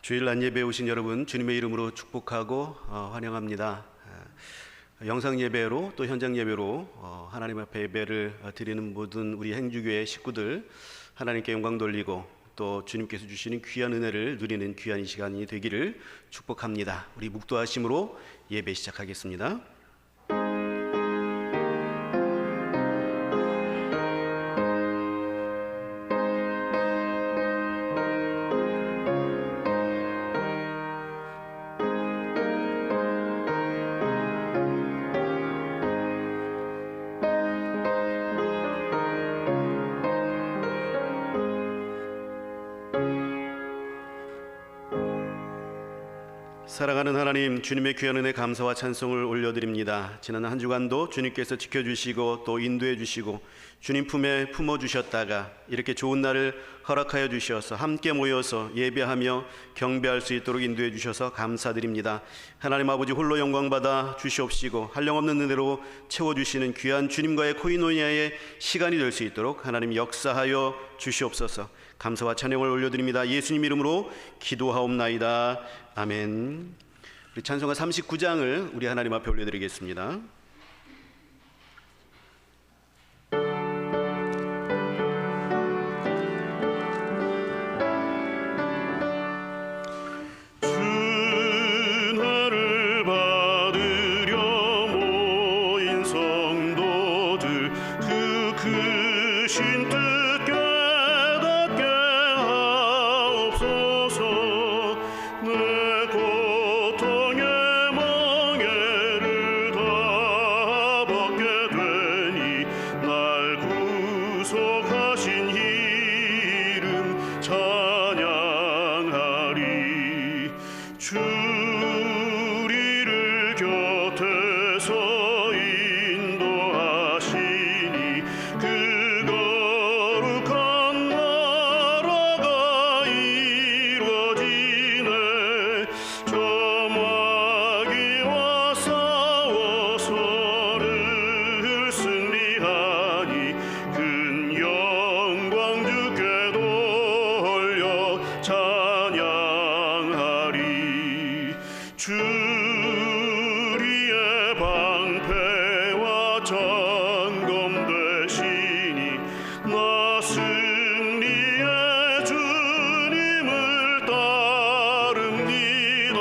주일 낮 예배에 오신 여러분 주님의 이름으로 축복하고 환영합니다. 영상 예배로 또 현장 예배로 하나님 앞에 예배를 드리는 모든 우리 행주교회 식구들 하나님께 영광 돌리고 또 주님께서 주시는 귀한 은혜를 누리는 귀한 시간이 되기를 축복합니다. 우리 묵도하심으로 예배 시작하겠습니다. 사랑하는 하나님, 주님의 귀한 은혜 감사와 찬송을 올려드립니다. 지난 한 주간도 주님께서 지켜주시고 또 인도해 주시고 주님 품에 품어주셨다가 이렇게 좋은 날을 허락하여 주셔서 함께 모여서 예배하며 경배할 수 있도록 인도해 주셔서 감사드립니다. 하나님 아버지 홀로 영광받아 주시옵시고 한량없는 은혜로 채워주시는 귀한 주님과의 코이노니아의 시간이 될 수 있도록 하나님 역사하여 주시옵소서. 감사와 찬양을 올려드립니다. 예수님 이름으로 기도하옵나이다. 아멘. 우리 찬송가 39장을 우리 하나님 앞에 올려드리겠습니다. 준하를 받으려 모인 성도들 그 크신 뜻 깨닫게 하옵소서. 내 고통의 멍에를 다 벗게 되니 날 구속하신 이름 찬양하리. 주리를 곁에서 인도하시니 그 거룩한 나라가 이루어지네. 저 마귀와 싸워 서를 승리하니 큰 영광 주께 돌려 찬양하리. 주리의 방패와 장검 되시니 나 승리의 주님을 따릅니다.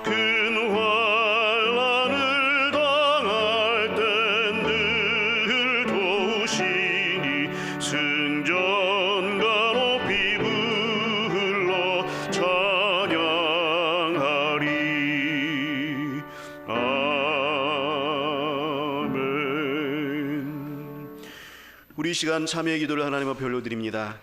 큰 환난을 당할 땐 늘 도우시니 승전가 높이 불러 찬양하리. 아멘. 우리 이 시간 참회의 기도를 하나님 앞에 올려드립니다.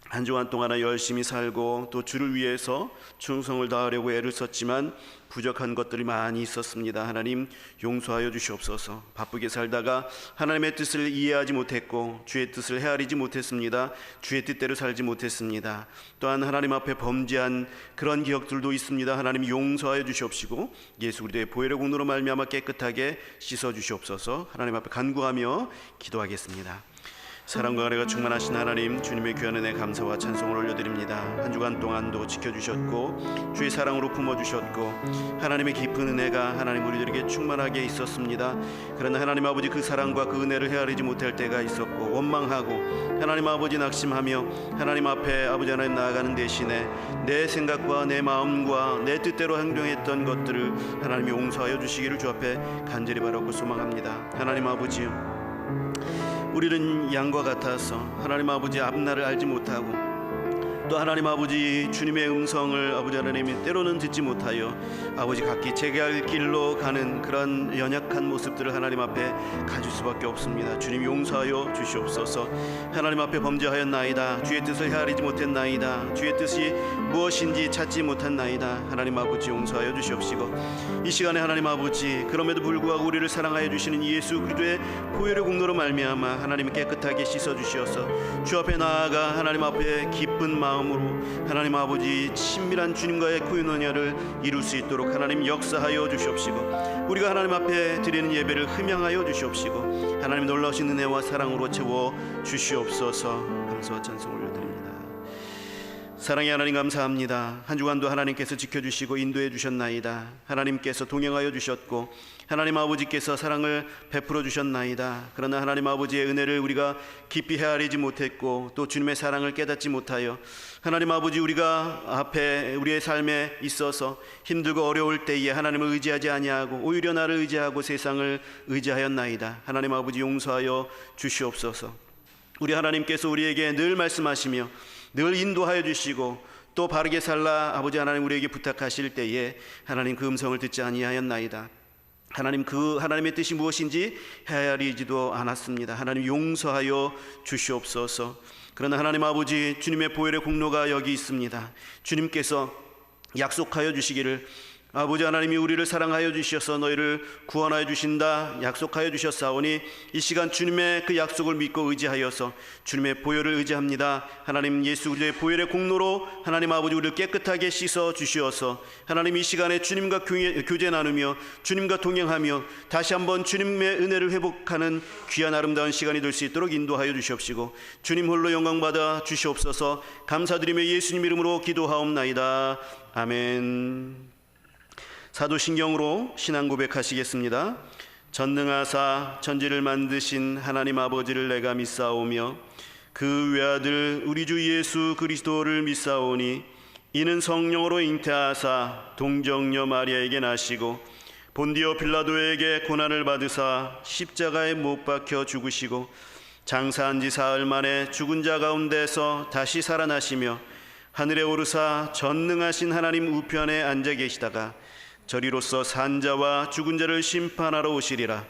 한 주간 동안 열심히 살고 또 주를 위해서 충성을 다하려고 애를 썼지만 부족한 것들이 많이 있었습니다. 하나님 용서하여 주시옵소서. 바쁘게 살다가 하나님의 뜻을 이해하지 못했고 주의 뜻을 헤아리지 못했습니다. 주의 뜻대로 살지 못했습니다. 또한 하나님 앞에 범죄한 그런 기억들도 있습니다. 하나님 용서하여 주시옵시고 예수 그리스도의 보혈의 공로로 말미암아 깨끗하게 씻어 주시옵소서. 하나님 앞에 간구하며 기도하겠습니다. 사랑과 은혜가 충만하신 하나님, 주님의 귀한 은혜 감사와 찬송을 올려드립니다. 한 주간 동안도 지켜주셨고 주의 사랑으로 품어주셨고 하나님의 깊은 은혜가 하나님 우리들에게 충만하게 있었습니다. 그러나 하나님 아버지 그 사랑과 그 은혜를 헤아리지 못할 때가 있었고 원망하고 하나님 아버지 낙심하며 하나님 앞에 아버지 하나님 나아가는 대신에 내 생각과 내 마음과 내 뜻대로 행동했던 것들을 하나님이 용서하여 주시기를 주 앞에 간절히 바라고 소망합니다. 하나님 아버지, 우리는 양과 같아서 하나님 아버지 앞날을 알지 못하고 또 하나님 아버지 주님의 음성을 아버지 하나님이 때로는 듣지 못하여 아버지 각기 제갈 길로 가는 그런 연약한 모습들을 하나님 앞에 가질 수밖에 없습니다. 주님 용서하여 주시옵소서. 하나님 앞에 범죄하였나이다. 주의 뜻을 헤아리지 못했나이다. 주의 뜻이 무엇인지 찾지 못했나이다. 하나님 아버지 용서하여 주시옵시고 이 시간에 하나님 아버지 그럼에도 불구하고 우리를 사랑하여 주시는 예수 그리스도의 보혈의 공로로 말미암아 하나님 깨끗하게 씻어 주시어서 주 앞에 나아가 하나님 앞에 기쁜 마음으로 하나님 아버지 친밀한 주님과의 코이노니아를 이룰 수 있도록 하나님 역사하여 주시옵시고 우리가 하나님 앞에 드리는 예배를 흠양하여 주시옵시고 하나님 놀라우신 은혜와 사랑으로 채워 주시옵소서. 감사와 찬송 올려드립니다. 사랑의 하나님 감사합니다. 한 주간도 하나님께서 지켜주시고 인도해 주셨나이다. 하나님께서 동행하여 주셨고 하나님 아버지께서 사랑을 베풀어 주셨나이다. 그러나 하나님 아버지의 은혜를 우리가 깊이 헤아리지 못했고 또 주님의 사랑을 깨닫지 못하여 하나님 아버지 우리가 앞에 우리의 삶에 있어서 힘들고 어려울 때에 하나님을 의지하지 아니하고 오히려 나를 의지하고 세상을 의지하였나이다. 하나님 아버지 용서하여 주시옵소서. 우리 하나님께서 우리에게 늘 말씀하시며 늘 인도하여 주시고 또 바르게 살라 아버지 하나님 우리에게 부탁하실 때에 하나님 그 음성을 듣지 아니하였나이다. 하나님 그 하나님의 뜻이 무엇인지 헤아리지도 않았습니다. 하나님 용서하여 주시옵소서. 그러나 하나님 아버지 주님의 보혈의 공로가 여기 있습니다. 주님께서 약속하여 주시기를 아버지 하나님이 우리를 사랑하여 주셔서 너희를 구원하여 주신다 약속하여 주셨사오니 이 시간 주님의 그 약속을 믿고 의지하여서 주님의 보혈을 의지합니다. 하나님 예수 그리스도의 보혈의 공로로 하나님 아버지 우리를 깨끗하게 씻어 주시어서 하나님 이 시간에 주님과 교제 나누며 주님과 동행하며 다시 한번 주님의 은혜를 회복하는 귀한 아름다운 시간이 될 수 있도록 인도하여 주시옵시고 주님 홀로 영광 받아 주시옵소서. 감사드리며 예수님 이름으로 기도하옵나이다. 아멘. 사도신경으로 신앙 고백하시겠습니다. 전능하사 천지를 만드신 하나님 아버지를 내가 믿사오며 그 외아들 우리 주 예수 그리스도를 믿사오니 이는 성령으로 잉태하사 동정녀 마리아에게 나시고 본디오 빌라도에게 고난을 받으사 십자가에 못 박혀 죽으시고 장사한 지 사흘 만에 죽은 자 가운데서 다시 살아나시며 하늘에 오르사 전능하신 하나님 우편에 앉아 계시다가 저리로서 산자와 죽은 자를 심판하러 오시리라.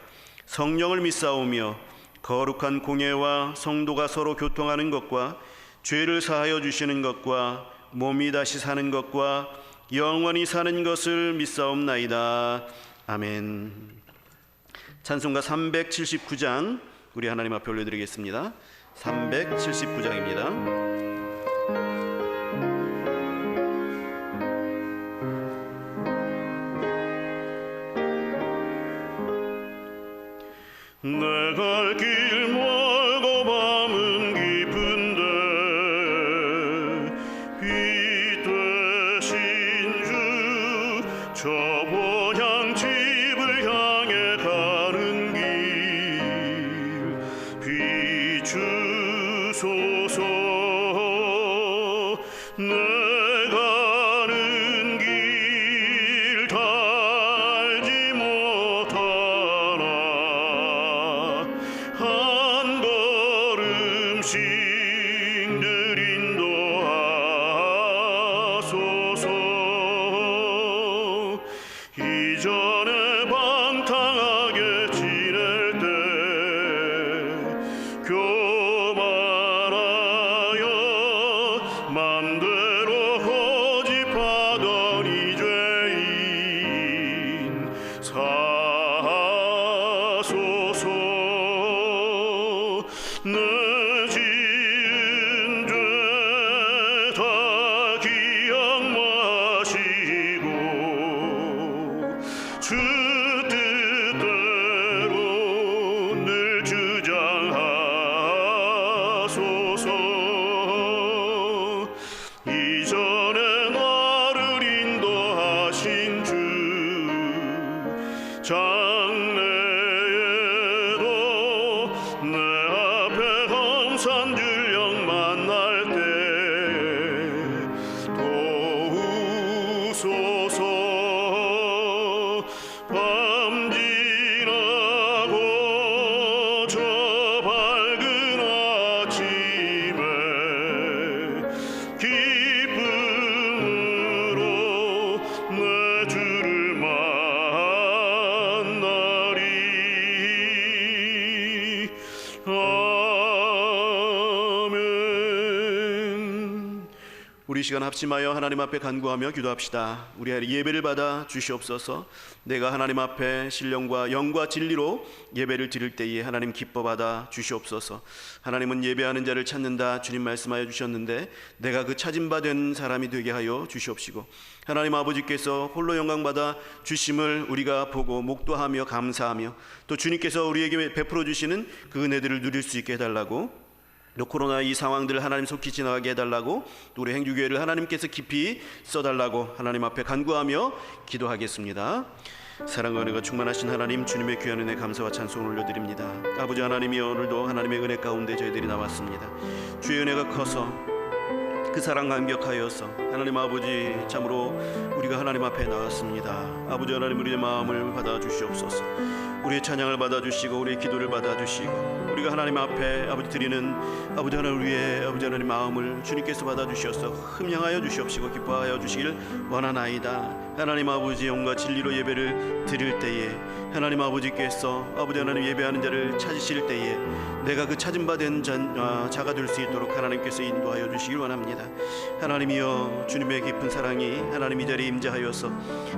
성령을 믿사오며 거룩한 공예와 성도가 서로 교통하는 것과 죄를 사하여 주시는 것과 몸이 다시 사는 것과 영원히 사는 것을 믿사옵나이다. 아멘. 찬송가 379장 우리 하나님 앞에 올려드리겠습니다. 379장입니다. 내 갈 길 멀고 밤은 깊은데 빛 되신 주 저 본향 집을 향해 가는 길 비추소서. 내 가는 길 달지 못하나 한 걸음씩 늘 인도하소서. 이전에 방탕하게 지낼 때 교만하여 맘대로 고집하던 이 죄인 사소서. 내 지은 죄 다 기억 마시고 주 뜻대로 늘 주장하소서. 이전에 나를 인도하신 주 장래에도 내 앞에 험산 줄령 만날 때 도우소서. 밤 지나고 저 밝은 아침에 기쁨으로 내 주를 만나리. 아멘. 우리 시간 합심하여 하나님 앞에 간구하며 기도합시다. 우리 예배를 받아 주시옵소서. 내가 하나님 앞에 신령과 영과 진리로 예배를 드릴 때에 하나님 기뻐 받아 주시옵소서. 하나님은 예배하는 자를 찾는다 주님 말씀하여 주셨는데 내가 그 찾은 바 된 사람이 되게 하여 주시옵시고 하나님 아버지께서 홀로 영광 받아 주심을 우리가 보고 목도하며 감사하며 또 주님께서 우리에게 베풀어 주시는 그 은혜들을 누릴 수 있게 해달라고 또 코로나 이 상황들을 하나님 속히 지나가게 해달라고, 또 우리 행주교회를 하나님께서 깊이 써달라고 하나님 앞에 간구하며 기도하겠습니다. 사랑과 은혜가 충만하신 하나님, 주님의 귀한 은혜 감사와 찬송을 올려드립니다. 아버지 하나님이여, 오늘도 하나님의 은혜 가운데 저희들이 나왔습니다. 주의 은혜가 커서, 그 사랑 감격하여서 하나님 아버지, 참으로 우리가 하나님 앞에 나왔습니다. 아버지 하나님, 우리의 마음을 받아주시옵소서. 우리의 찬양을 받아주시고 우리의 기도를 받아주시고, 우리가 하나님 앞에 아버지 드리는 아버지 하나님, 우리의 아버지 하나님 마음을 주님께서 받아주셔서 흠양하여 주시옵시고 기뻐하여 주시길 원하나이다. 하나님 아버지, 영과 진리로 예배를 드릴 때에 하나님 아버지께서 아버지 하나님 예배하는 자를 찾으실 때에 내가 그 찾은 바 된 자가 될 수 있도록 하나님께서 인도하여 주시길 원합니다. 하나님이여, 주님의 깊은 사랑이 하나님 이 자리에 임재하여서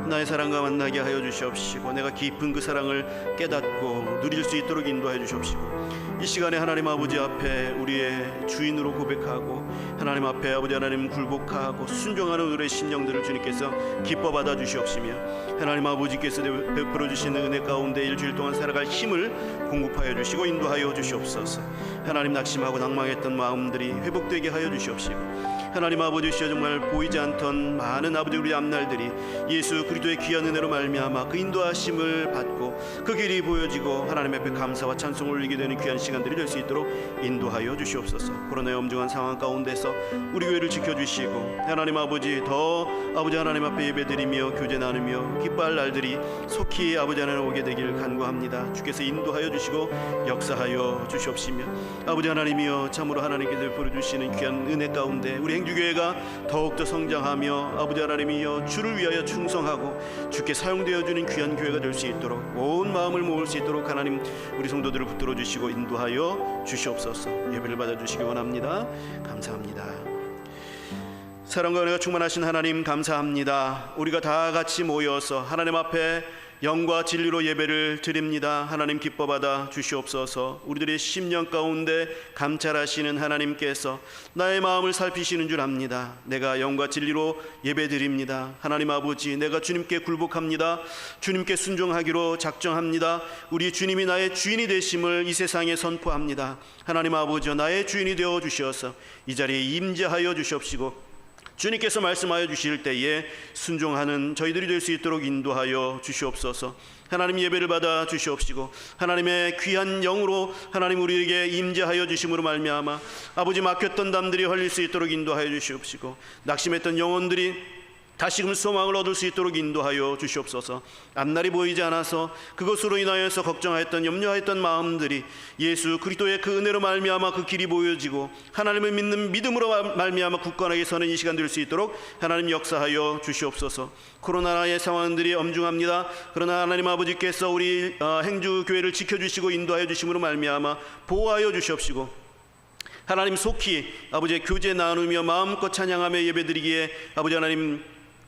나의 사랑과 만나게 하여 주시옵시고, 내가 깊은 그 사랑을 깨닫고 누릴 수 있도록 인도하여 주시옵시고, 이 시간에 하나님 아버지 앞에 우리의 주인으로 고백하고 하나님 앞에 아버지 하나님 굴복하고 순종하는 우리의 심령들을 주님께서 기뻐 받아 주시옵시며, 하나님 아버지께서 베풀어 주시는 은혜 가운데 일주일 동안 살아갈 힘을 공급하여 주시고 인도하여 주시옵소서. 하나님, 낙심하고 낭망했던 마음들이 회복되게 하여 주시옵시고, 하나님 아버지시여, 정말 보이지 않던 많은 아버지 우리 앞날들이 예수 그리스도의 귀한 은혜로 말미암아 그 인도하심을 받고 그 길이 보여지고 하나님 앞에 감사와 찬송을 올리게 되는 귀한 시간들이 될 수 있도록 인도하여 주시옵소서. 코로나의 엄중한 상황 가운데서 우리 교회를 지켜주시고, 하나님 아버지 더 아버지 하나님 앞에 예배드리며 교제 나누며 기뻐할 날들이 속히 아버지 하나님 오게 되기를 간구합니다. 주께서 인도하여 주시고 역사하여 주시옵시며, 아버지 하나님이여, 참으로 하나님께서 베풀어 주시는 귀한 은혜 가운데 우리 행주교회가 더욱더 성장하며 아버지 하나님이여, 주를 위하여 충성하고 주께 사용되어 주는 귀한 교회가 될 수 있도록 온 마음을 모을 수 있도록 하나님 우리 성도들을 붙들어 주시고 인도하여 주시옵소서. 예배를 받아 주시기 원합니다. 감사합니다. 사랑과 은혜가 충만하신 하나님, 감사합니다. 우리가 다 같이 모여서 하나님 앞에 영과 진리로 예배를 드립니다. 하나님 기뻐 받아 주시옵소서. 우리들의 심령 가운데 감찰하시는 하나님께서 나의 마음을 살피시는 줄 압니다. 내가 영과 진리로 예배 드립니다. 하나님 아버지, 내가 주님께 굴복합니다. 주님께 순종하기로 작정합니다. 우리 주님이 나의 주인이 되심을 이 세상에 선포합니다. 하나님 아버지, 나의 주인이 되어 주시어서 이 자리에 임재하여 주시옵시고, 주님께서 말씀하여 주실 때에 순종하는 저희들이 될 수 있도록 인도하여 주시옵소서. 하나님, 예배를 받아 주시옵시고, 하나님의 귀한 영으로 하나님 우리에게 임재하여 주심으로 말미암아 아버지 막혔던 담들이 흘릴 수 있도록 인도하여 주시옵시고, 낙심했던 영혼들이 다시금 소망을 얻을 수 있도록 인도하여 주시옵소서. 앞날이 보이지 않아서 그것으로 인하여서 걱정하였던 염려하였던 마음들이 예수 그리스도의 그 은혜로 말미암아 그 길이 보여지고 하나님을 믿는 믿음으로 말미암아 굳건하게 서는 이 시간 될 수 있도록 하나님 역사하여 주시옵소서. 코로나의 상황들이 엄중합니다. 그러나 하나님 아버지께서 우리 행주교회를 지켜주시고 인도하여 주심으로 말미암아 보호하여 주시옵시고, 하나님 속히 아버지의 교제 나누며 마음껏 찬양하며 예배드리기에 아버지 하나님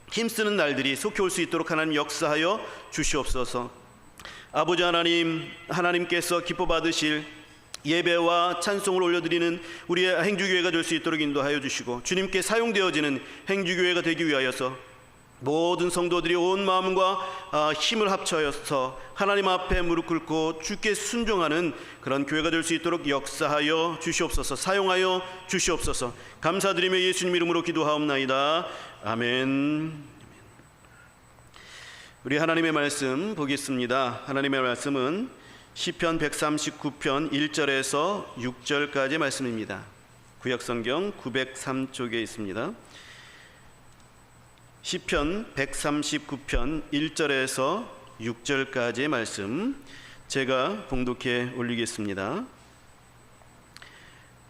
힘쓰는 날들이 속히 올 수 있도록 하나님 역사하여 주시옵소서. 아버지 하나님, 하나님께서 기뻐 받으실 예배와 찬송을 올려드리는 우리의 행주교회가 될 수 있도록 인도하여 주시고, 주님께 사용되어지는 행주교회가 되기 위하여서 모든 성도들이 온 마음과 힘을 합쳐서 하나님 앞에 무릎 꿇고 주께 순종하는 그런 교회가 될 수 있도록 역사하여 주시옵소서. 사용하여 주시옵소서. 감사드리며 예수님 이름으로 기도하옵나이다. 아멘. 우리 하나님의 말씀 보겠습니다. 하나님의 말씀은 시편 139편 1절에서 6절까지 말씀입니다. 구약성경 903쪽에 있습니다. 시편 139편 1절에서 6절까지의 말씀 제가 봉독해 올리겠습니다.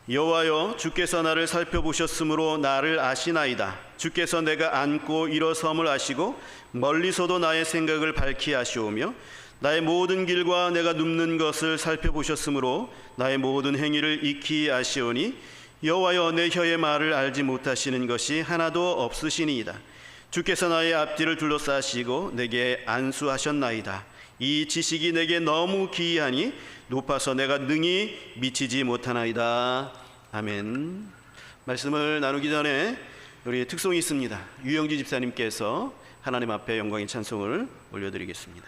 여호와여, 주께서 나를 살펴보셨으므로 나를 아시나이다. 주께서 내가 앉고 일어섬을 아시고 멀리서도 나의 생각을 밝히 아시오며 나의 모든 길과 내가 눕는 것을 살펴보셨으므로 나의 모든 행위를 익히 아시오니 여호와여, 내 혀의 말을 알지 못하시는 것이 하나도 없으시니이다. 주께서 나의 앞뒤를 둘러싸시고 내게 안수하셨나이다. 이 지식이 내게 너무 기이하니 높아서 내가 능히 미치지 못하나이다. 아멘. 말씀을 나누기 전에 우리 특송이 있습니다. 유영지 집사님께서 하나님 앞에 영광의 찬송을 올려드리겠습니다.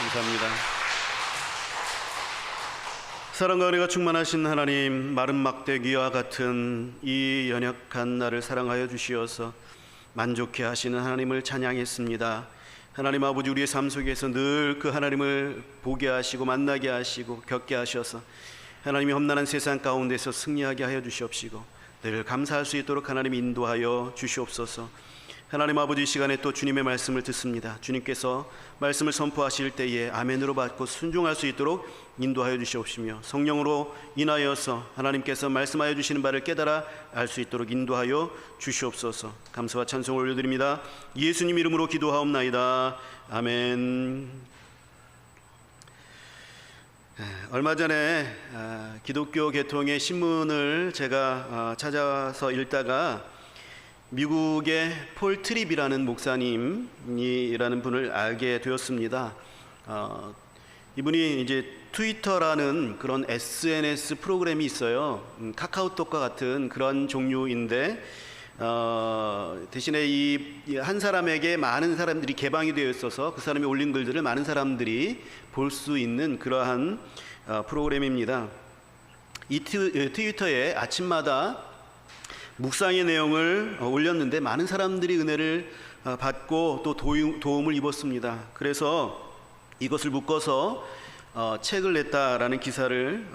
감사합니다. 사랑과 은혜가 충만하신 하나님, 마른 막대기와 같은 이 연약한 나를 사랑하여 주시어서 만족해 하시는 하나님을 찬양했습니다. 하나님 아버지, 우리의 삶 속에서 늘 그 하나님을 보게 하시고 만나게 하시고 겪게 하셔서 하나님이 험난한 세상 가운데서 승리하게 하여 주시옵시고 늘 감사할 수 있도록 하나님 인도하여 주시옵소서. 하나님 아버지, 이 시간에 또 주님의 말씀을 듣습니다. 주님께서 말씀을 선포하실 때에 아멘으로 받고 순종할 수 있도록 인도하여 주시옵시며 성령으로 인하여서 하나님께서 말씀하여 주시는 바를 깨달아 알 수 있도록 인도하여 주시옵소서. 감사와 찬송을 올려드립니다. 예수님 이름으로 기도하옵나이다. 아멘. 얼마 전에 기독교 계통의 신문을 제가 찾아서 읽다가 미국의 폴 트립이라는 목사님이라는 분을 알게 되었습니다. 이분이 이제 트위터라는 그런 SNS 프로그램이 있어요. 카카오톡과 같은 그런 종류인데 대신에 이 한 사람에게 많은 사람들이 개방이 되어 있어서 그 사람이 올린 글들을 많은 사람들이 볼 수 있는 그러한 프로그램입니다. 이 트위터에 아침마다 묵상의 내용을 올렸는데 많은 사람들이 은혜를 받고 또 도움을 입었습니다. 그래서 이것을 묶어서 책을 냈다라는 기사를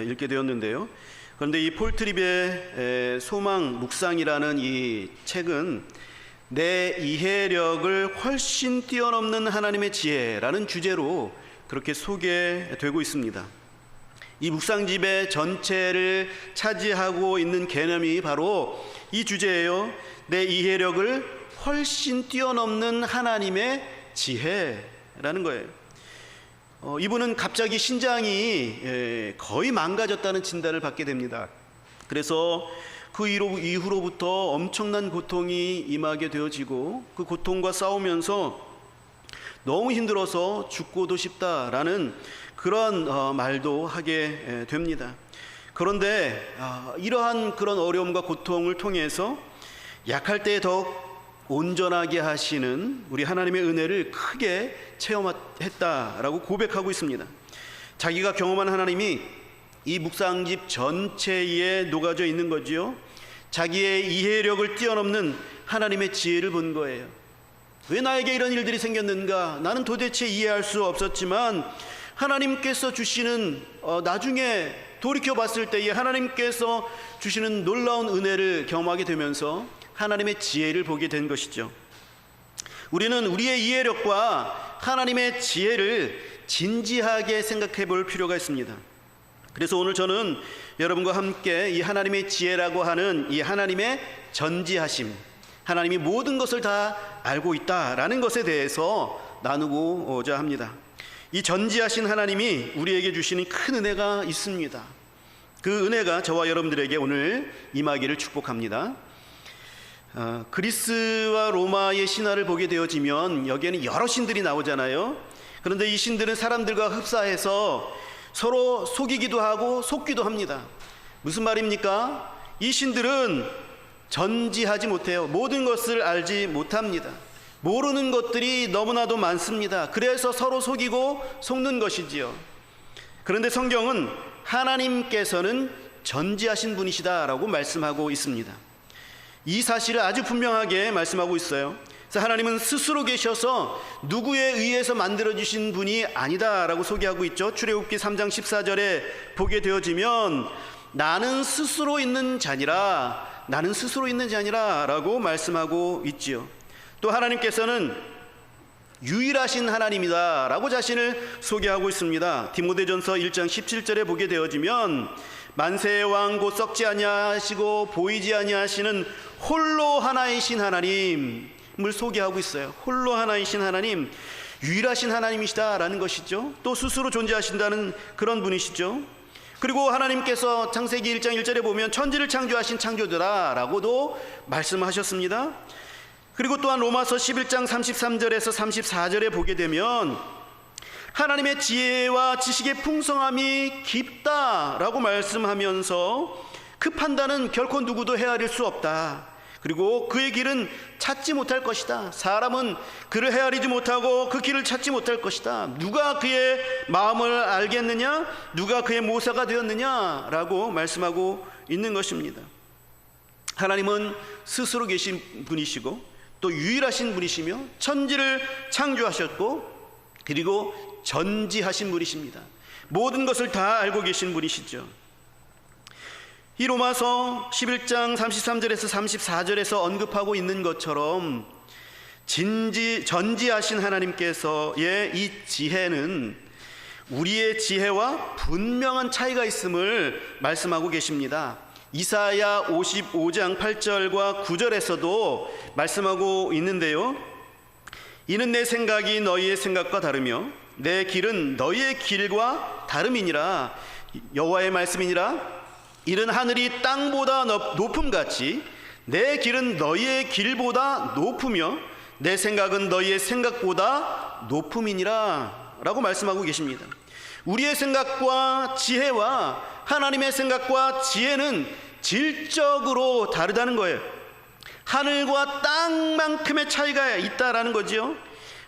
읽게 되었는데요. 그런데 이 폴 트립의 소망 묵상이라는 이 책은 내 이해력을 훨씬 뛰어넘는 하나님의 지혜라는 주제로 그렇게 소개되고 있습니다. 이 묵상집의 전체를 차지하고 있는 개념이 바로 이 주제예요. 내 이해력을 훨씬 뛰어넘는 하나님의 지혜라는 거예요. 이분은 갑자기 신장이 거의 망가졌다는 진단을 받게 됩니다. 그래서 그 이후로부터 엄청난 고통이 임하게 되어지고 그 고통과 싸우면서 너무 힘들어서 죽고도 싶다라는 그런 말도 하게 됩니다. 그런데 이러한 그런 어려움과 고통을 통해서 약할 때 더욱 온전하게 하시는 우리 하나님의 은혜를 크게 체험했다라고 고백하고 있습니다. 자기가 경험한 하나님이 이 묵상집 전체에 녹아져 있는 거지요. 자기의 이해력을 뛰어넘는 하나님의 지혜를 본 거예요. 왜 나에게 이런 일들이 생겼는가? 나는 도대체 이해할 수 없었지만 하나님께서 주시는 나중에 돌이켜 봤을 때에 하나님께서 주시는 놀라운 은혜를 경험하게 되면서 하나님의 지혜를 보게 된 것이죠. 우리는 우리의 이해력과 하나님의 지혜를 진지하게 생각해 볼 필요가 있습니다. 그래서 오늘 저는 여러분과 함께 이 하나님의 지혜라고 하는 이 하나님의 전지하심, 하나님이 모든 것을 다 알고 있다라는 것에 대해서 나누고자 합니다. 이 전지하신 하나님이 우리에게 주시는 큰 은혜가 있습니다. 그 은혜가 저와 여러분들에게 오늘 임하기를 축복합니다. 그리스와 로마의 신화를 보게 되어지면 여기에는 여러 신들이 나오잖아요. 그런데 이 신들은 사람들과 흡사해서 서로 속이기도 하고 속기도 합니다. 무슨 말입니까? 이 신들은 전지하지 못해요. 모든 것을 알지 못합니다. 모르는 것들이 너무나도 많습니다. 그래서 서로 속이고 속는 것이지요. 그런데 성경은 하나님께서는 전지하신 분이시다라고 말씀하고 있습니다. 이 사실을 아주 분명하게 말씀하고 있어요. 그래서 하나님은 스스로 계셔서 누구에 의해서 만들어주신 분이 아니다라고 소개하고 있죠. 출애굽기 3장 14절에 보게 되어지면 나는 스스로 있는 자니라, 나는 스스로 있는 자니라 라고 말씀하고 있지요. 또 하나님께서는 유일하신 하나님이다 라고 자신을 소개하고 있습니다. 디모데전서 1장 17절에 보게 되어지면 만세의 왕 곧 썩지 아니하시고 보이지 아니하시는 홀로 하나이신 하나님을 소개하고 있어요. 홀로 하나이신 하나님, 유일하신 하나님이시다라는 것이죠. 또 스스로 존재하신다는 그런 분이시죠. 그리고 하나님께서 창세기 1장 1절에 보면 천지를 창조하신 창조주다 라고도 말씀하셨습니다. 그리고 또한 로마서 11장 33절에서 34절에 보게 되면 하나님의 지혜와 지식의 풍성함이 깊다라고 말씀하면서 그 판단은 결코 누구도 헤아릴 수 없다. 그리고 그의 길은 찾지 못할 것이다. 사람은 그를 헤아리지 못하고 그 길을 찾지 못할 것이다. 누가 그의 마음을 알겠느냐? 누가 그의 모사가 되었느냐라고 말씀하고 있는 것입니다. 하나님은 스스로 계신 분이시고 또 유일하신 분이시며 천지를 창조하셨고 그리고 전지하신 분이십니다. 모든 것을 다 알고 계신 분이시죠. 이 로마서 11장 33절에서 34절에서 언급하고 있는 것처럼 전지하신 하나님께서의 이 지혜는 우리의 지혜와 분명한 차이가 있음을 말씀하고 계십니다. 이사야 55장 8절과 9절에서도 말씀하고 있는데요. 이는 내 생각이 너희의 생각과 다르며 내 길은 너희의 길과 다름이니라. 여호와의 말씀이니라. 이는 하늘이 땅보다 높음같이 내 길은 너희의 길보다 높으며 내 생각은 너희의 생각보다 높음이니라 라고 말씀하고 계십니다. 우리의 생각과 지혜와 하나님의 생각과 지혜는 질적으로 다르다는 거예요. 하늘과 땅만큼의 차이가 있다라는 거지요.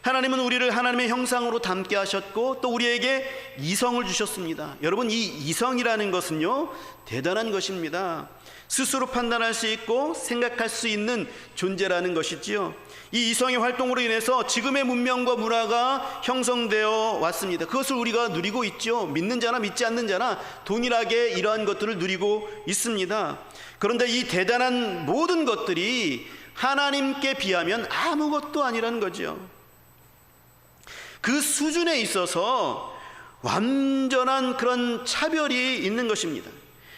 하나님은 우리를 하나님의 형상으로 닮게 하셨고 또 우리에게 이성을 주셨습니다. 여러분, 이 이성이라는 것은요, 대단한 것입니다. 스스로 판단할 수 있고 생각할 수 있는 존재라는 것이지요. 이 이성의 활동으로 인해서 지금의 문명과 문화가 형성되어 왔습니다. 그것을 우리가 누리고 있죠. 믿는 자나 믿지 않는 자나 동일하게 이러한 것들을 누리고 있습니다. 그런데 이 대단한 모든 것들이 하나님께 비하면 아무것도 아니라는 거죠. 그 수준에 있어서 완전한 그런 차별이 있는 것입니다.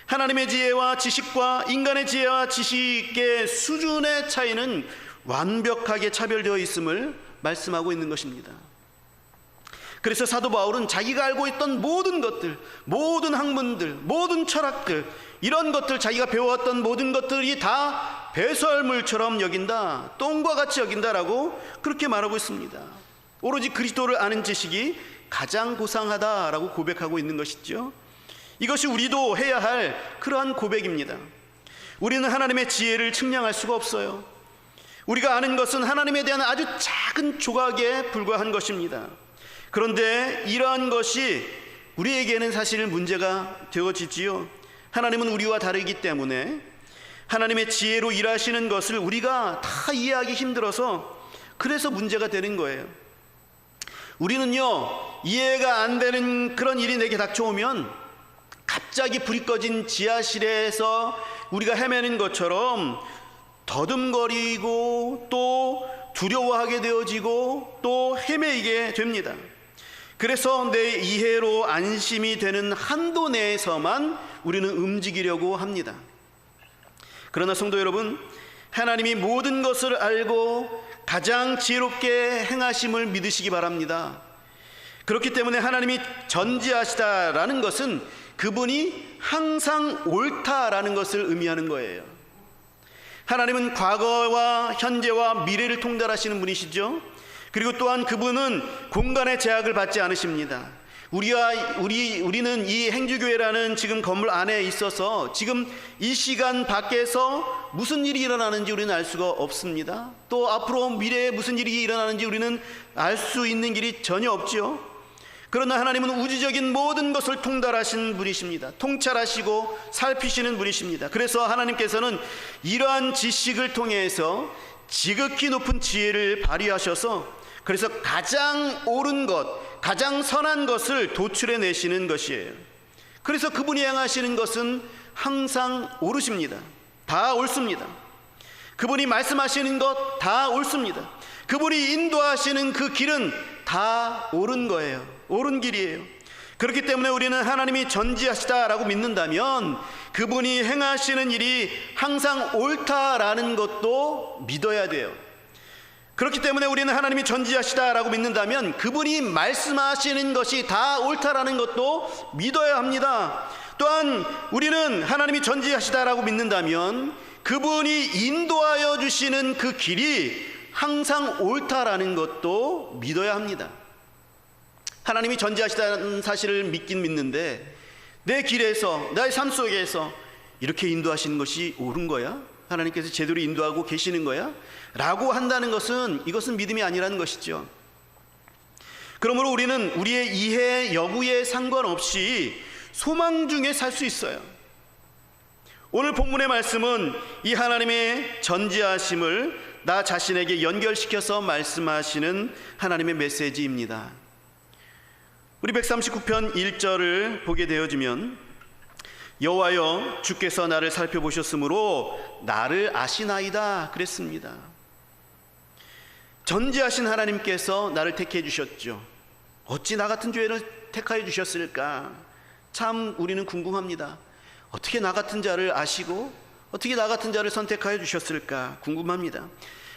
하나님의 지혜와 지식과 인간의 지혜와 지식의 수준의 차이는 완벽하게 차별되어 있음을 말씀하고 있는 것입니다. 그래서 사도 바울은 자기가 알고 있던 모든 것들, 모든 학문들, 모든 철학들, 이런 것들, 자기가 배워왔던 모든 것들이 다 배설물처럼 여긴다, 똥과 같이 여긴다라고 그렇게 말하고 있습니다. 오로지 그리스도를 아는 지식이 가장 고상하다라고 고백하고 있는 것이죠. 이것이 우리도 해야 할 그러한 고백입니다. 우리는 하나님의 지혜를 측량할 수가 없어요. 우리가 아는 것은 하나님에 대한 아주 작은 조각에 불과한 것입니다. 그런데 이러한 것이 우리에게는 사실 문제가 되어지지요. 하나님은 우리와 다르기 때문에 하나님의 지혜로 일하시는 것을 우리가 다 이해하기 힘들어서 그래서 문제가 되는 거예요. 우리는요, 이해가 안 되는 그런 일이 내게 닥쳐오면 갑자기 불이 꺼진 지하실에서 우리가 헤매는 것처럼 더듬거리고 또 두려워하게 되어지고 또 헤매이게 됩니다. 그래서 내 이해로 안심이 되는 한도 내에서만 우리는 움직이려고 합니다. 그러나 성도 여러분, 하나님이 모든 것을 알고 가장 지혜롭게 행하심을 믿으시기 바랍니다. 그렇기 때문에 하나님이 전지하시다라는 것은 그분이 항상 옳다라는 것을 의미하는 거예요. 하나님은 과거와 현재와 미래를 통달하시는 분이시죠. 그리고 또한 그분은 공간의 제약을 받지 않으십니다. 우리는 이 행주교회라는 지금 건물 안에 있어서 지금 이 시간 밖에서 무슨 일이 일어나는지 우리는 알 수가 없습니다. 또 앞으로 미래에 무슨 일이 일어나는지 우리는 알 수 있는 길이 전혀 없지요. 그러나 하나님은 우주적인 모든 것을 통달하신 분이십니다. 통찰하시고 살피시는 분이십니다. 그래서 하나님께서는 이러한 지식을 통해서 지극히 높은 지혜를 발휘하셔서 그래서 가장 옳은 것, 가장 선한 것을 도출해 내시는 것이에요. 그래서 그분이 행하시는 것은 항상 옳으십니다. 다 옳습니다. 그분이 말씀하시는 것 다 옳습니다. 그분이 인도하시는 그 길은 다 옳은 거예요. 옳은 길이에요. 그렇기 때문에 우리는 하나님이 전지하시다라고 믿는다면 그분이 행하시는 일이 항상 옳다라는 것도 믿어야 돼요. 그렇기 때문에 우리는 하나님이 전지하시다라고 믿는다면 그분이 말씀하시는 것이 다 옳다라는 것도 믿어야 합니다. 또한 우리는 하나님이 전지하시다라고 믿는다면 그분이 인도하여 주시는 그 길이 항상 옳다라는 것도 믿어야 합니다. 하나님이 전지하시다는 사실을 믿긴 믿는데 내 길에서, 나의 삶 속에서 이렇게 인도하시는 것이 옳은 거야? 하나님께서 제대로 인도하고 계시는 거야? 라고 한다는 것은 이것은 믿음이 아니라는 것이죠. 그러므로 우리는 우리의 이해 여부에 상관없이 소망 중에 살 수 있어요. 오늘 본문의 말씀은 이 하나님의 전지하심을 나 자신에게 연결시켜서 말씀하시는 하나님의 메시지입니다. 우리 139편 1절을 보게 되어지면 여호와여 주께서 나를 살펴보셨으므로 나를 아시나이다 그랬습니다. 전지하신 하나님께서 나를 택해 주셨죠. 어찌 나 같은 죄를 택하여 주셨을까? 참 우리는 궁금합니다. 어떻게 나 같은 자를 아시고 어떻게 나 같은 자를 선택하여 주셨을까 궁금합니다.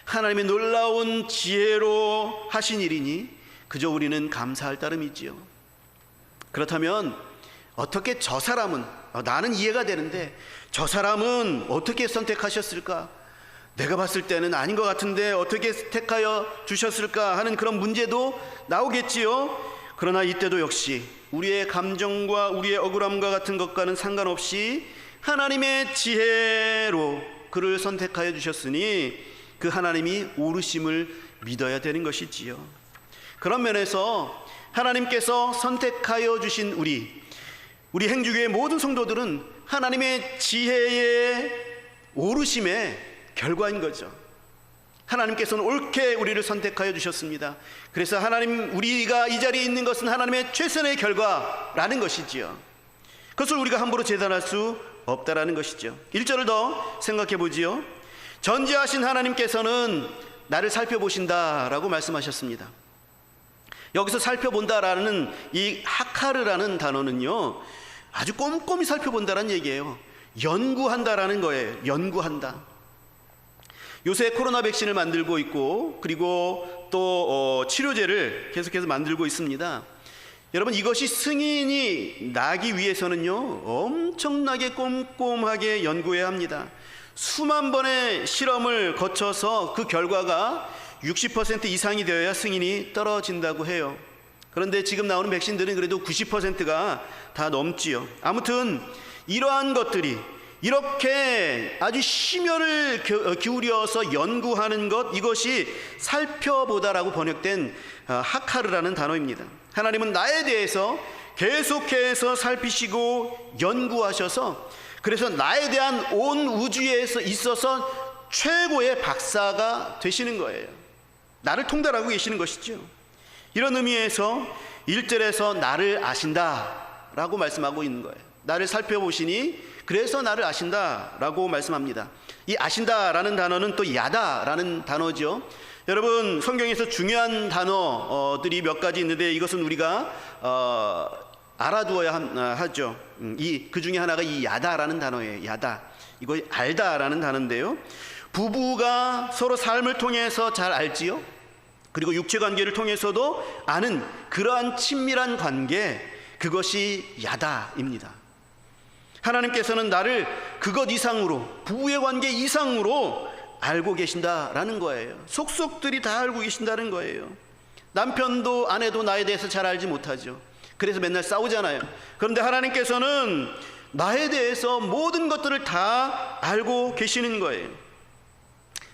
하나님의 놀라운 지혜로 하신 일이니 그저 우리는 감사할 따름이지요. 그렇다면 어떻게 저 사람은 나는 이해가 되는데 저 사람은 어떻게 선택하셨을까? 내가 봤을 때는 아닌 것 같은데 어떻게 택하여 주셨을까 하는 그런 문제도 나오겠지요. 그러나 이때도 역시 우리의 감정과 우리의 억울함과 같은 것과는 상관없이 하나님의 지혜로 그를 선택하여 주셨으니 그 하나님이 오르심을 믿어야 되는 것이지요. 그런 면에서 하나님께서 선택하여 주신 우리 행주교의 모든 성도들은 하나님의 지혜의 오르심의 결과인 거죠. 하나님께서는 옳게 우리를 선택하여 주셨습니다. 그래서 하나님 우리가 이 자리에 있는 것은 하나님의 최선의 결과라는 것이지요. 그것을 우리가 함부로 재단할 수 없다라는 것이죠. 1절을 더 생각해 보지요. 전지하신 하나님께서는 나를 살펴보신다라고 말씀하셨습니다. 여기서 살펴본다라는 이 하카르라는 단어는요, 아주 꼼꼼히 살펴본다라는 얘기예요. 연구한다라는 거예요. 연구한다. 요새 코로나 백신을 만들고 있고 그리고 또 치료제를 계속해서 만들고 있습니다. 여러분, 이것이 승인이 나기 위해서는요 엄청나게 꼼꼼하게 연구해야 합니다. 수만 번의 실험을 거쳐서 그 결과가 60% 이상이 되어야 승인이 떨어진다고 해요. 그런데 지금 나오는 백신들은 그래도 90%가 다 넘지요. 아무튼 이러한 것들이 이렇게 아주 심혈을 기울여서 연구하는 것, 이것이 살펴보다라고 번역된 하카르라는 단어입니다. 하나님은 나에 대해서 계속해서 살피시고 연구하셔서 그래서 나에 대한 온 우주에 있어서 최고의 박사가 되시는 거예요. 나를 통달하고 계시는 것이죠. 이런 의미에서 1절에서 나를 아신다라고 말씀하고 있는 거예요. 나를 살펴보시니 그래서 나를 아신다라고 말씀합니다. 이 아신다라는 단어는 또 야다라는 단어죠. 여러분, 성경에서 중요한 단어들이 몇 가지 있는데 이것은 우리가 알아두어야 하죠. 그 중에 하나가 이 야다라는 단어예요. 야다. 이거 알다라는 단어인데요. 부부가 서로 삶을 통해서 잘 알지요. 그리고 육체 관계를 통해서도 아는 그러한 친밀한 관계, 그것이 야다입니다. 하나님께서는 나를 그것 이상으로, 부부의 관계 이상으로 알고 계신다라는 거예요. 속속들이 다 알고 계신다는 거예요. 남편도 아내도 나에 대해서 잘 알지 못하죠. 그래서 맨날 싸우잖아요. 그런데 하나님께서는 나에 대해서 모든 것들을 다 알고 계시는 거예요.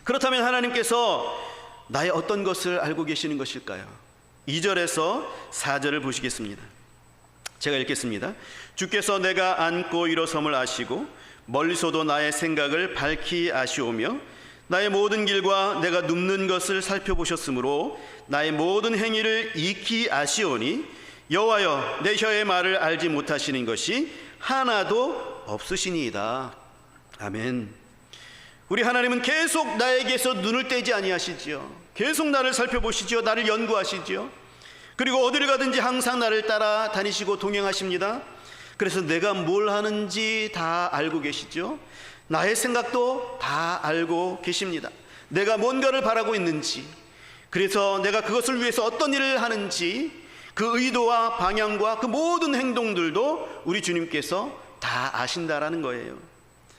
그렇다면 하나님께서 나의 어떤 것을 알고 계시는 것일까요? 2절에서 4절을 보시겠습니다. 제가 읽겠습니다. 주께서 내가 앉고 일어섬을 아시고 멀리서도 나의 생각을 밝히 아시오며 나의 모든 길과 내가 눕는 것을 살펴보셨으므로 나의 모든 행위를 익히 아시오니 여호와여 내 혀의 말을 알지 못하시는 것이 하나도 없으시니이다. 아멘. 우리 하나님은 계속 나에게서 눈을 떼지 아니하시지요. 계속 나를 살펴보시지요. 나를 연구하시지요. 그리고 어디를 가든지 항상 나를 따라 다니시고 동행하십니다. 그래서 내가 뭘 하는지 다 알고 계시죠. 나의 생각도 다 알고 계십니다. 내가 뭔가를 바라고 있는지, 그래서 내가 그것을 위해서 어떤 일을 하는지, 그 의도와 방향과 그 모든 행동들도 우리 주님께서 다 아신다라는 거예요.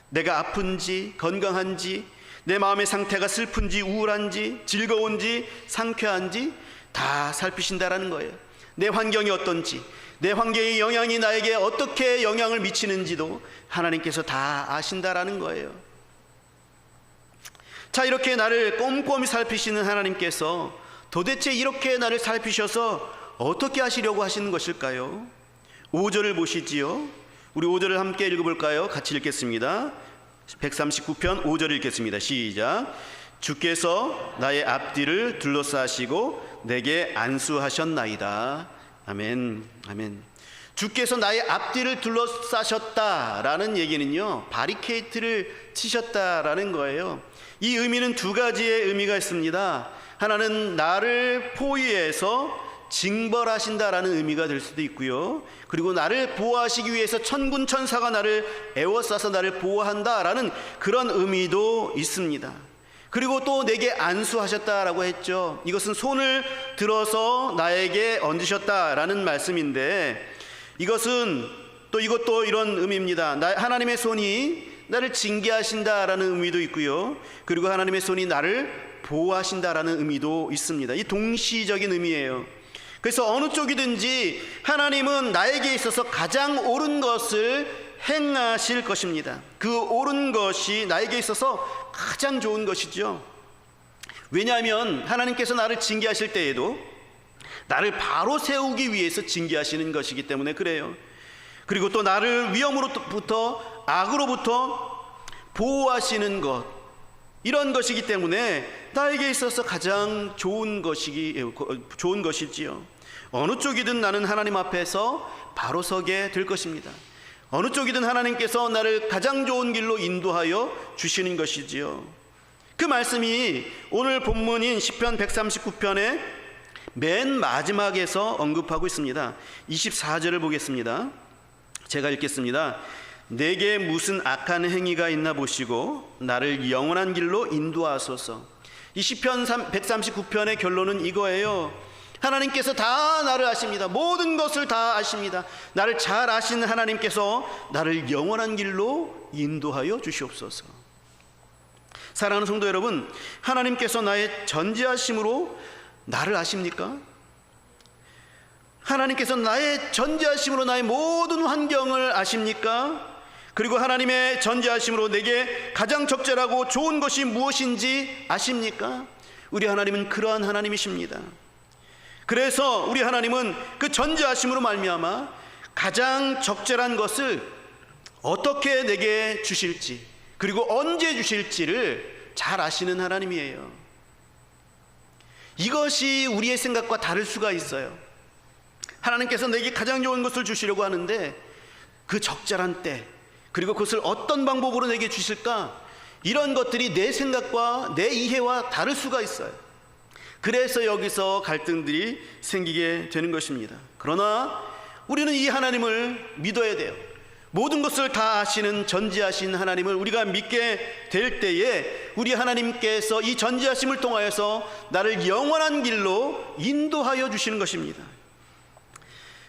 내가 아픈지 건강한지, 내 마음의 상태가 슬픈지 우울한지 즐거운지 상쾌한지 다 살피신다라는 거예요. 내 환경이 어떤지, 내 환경의 영향이 나에게 어떻게 영향을 미치는지도 하나님께서 다 아신다라는 거예요. 자, 이렇게 나를 꼼꼼히 살피시는 하나님께서 도대체 이렇게 나를 살피셔서 어떻게 하시려고 하시는 것일까요? 5절을 보시지요. 우리 5절을 함께 읽어볼까요? 같이 읽겠습니다. 139편 5절 읽겠습니다. 시작. 주께서 나의 앞뒤를 둘러싸시고 내게 안수하셨나이다. 아멘. 아멘. 주께서 나의 앞뒤를 둘러싸셨다라는 얘기는요, 바리케이트를 치셨다라는 거예요. 이 의미는 두 가지의 의미가 있습니다. 하나는 나를 포위해서 징벌하신다라는 의미가 될 수도 있고요, 그리고 나를 보호하시기 위해서 천군 천사가 나를 에워싸서 나를 보호한다라는 그런 의미도 있습니다. 그리고 또 내게 안수하셨다라고 했죠. 이것은 손을 들어서 나에게 얹으셨다라는 말씀인데, 이것도 이런 의미입니다. 하나님의 손이 나를 징계하신다라는 의미도 있고요, 그리고 하나님의 손이 나를 보호하신다라는 의미도 있습니다. 이 동시적인 의미예요. 그래서 어느 쪽이든지 하나님은 나에게 있어서 가장 옳은 것을 행하실 것입니다. 그 옳은 것이 나에게 있어서 가장 좋은 것이죠. 왜냐하면 하나님께서 나를 징계하실 때에도 나를 바로 세우기 위해서 징계하시는 것이기 때문에 그래요. 그리고 또 나를 위험으로부터, 악으로부터 보호하시는 것, 이런 것이기 때문에 나에게 있어서 가장 좋은 것이지요. 어느 쪽이든 나는 하나님 앞에서 바로 서게 될 것입니다. 어느 쪽이든 하나님께서 나를 가장 좋은 길로 인도하여 주시는 것이지요. 그 말씀이 오늘 본문인 시편 139편의 맨 마지막에서 언급하고 있습니다. 24절을 보겠습니다. 제가 읽겠습니다. 내게 무슨 악한 행위가 있나 보시고 나를 영원한 길로 인도하소서. 이 시편 139편의 결론은 이거예요. 하나님께서 다 나를 아십니다. 모든 것을 다 아십니다. 나를 잘 아시는 하나님께서 나를 영원한 길로 인도하여 주시옵소서. 사랑하는 성도 여러분, 하나님께서 나의 전지하심으로 나를 아십니까? 하나님께서 나의 전지하심으로 나의 모든 환경을 아십니까? 그리고 하나님의 전지하심으로 내게 가장 적절하고 좋은 것이 무엇인지 아십니까? 우리 하나님은 그러한 하나님이십니다. 그래서 우리 하나님은 그 전지하심으로 말미암아 가장 적절한 것을 어떻게 내게 주실지, 그리고 언제 주실지를 잘 아시는 하나님이에요. 이것이 우리의 생각과 다를 수가 있어요. 하나님께서 내게 가장 좋은 것을 주시려고 하는데 그 적절한 때, 그리고 그것을 어떤 방법으로 내게 주실까, 이런 것들이 내 생각과 내 이해와 다를 수가 있어요. 그래서 여기서 갈등들이 생기게 되는 것입니다. 그러나 우리는 이 하나님을 믿어야 돼요. 모든 것을 다 아시는 전지하신 하나님을 우리가 믿게 될 때에 우리 하나님께서 이 전지하심을 통하여서 나를 영원한 길로 인도하여 주시는 것입니다.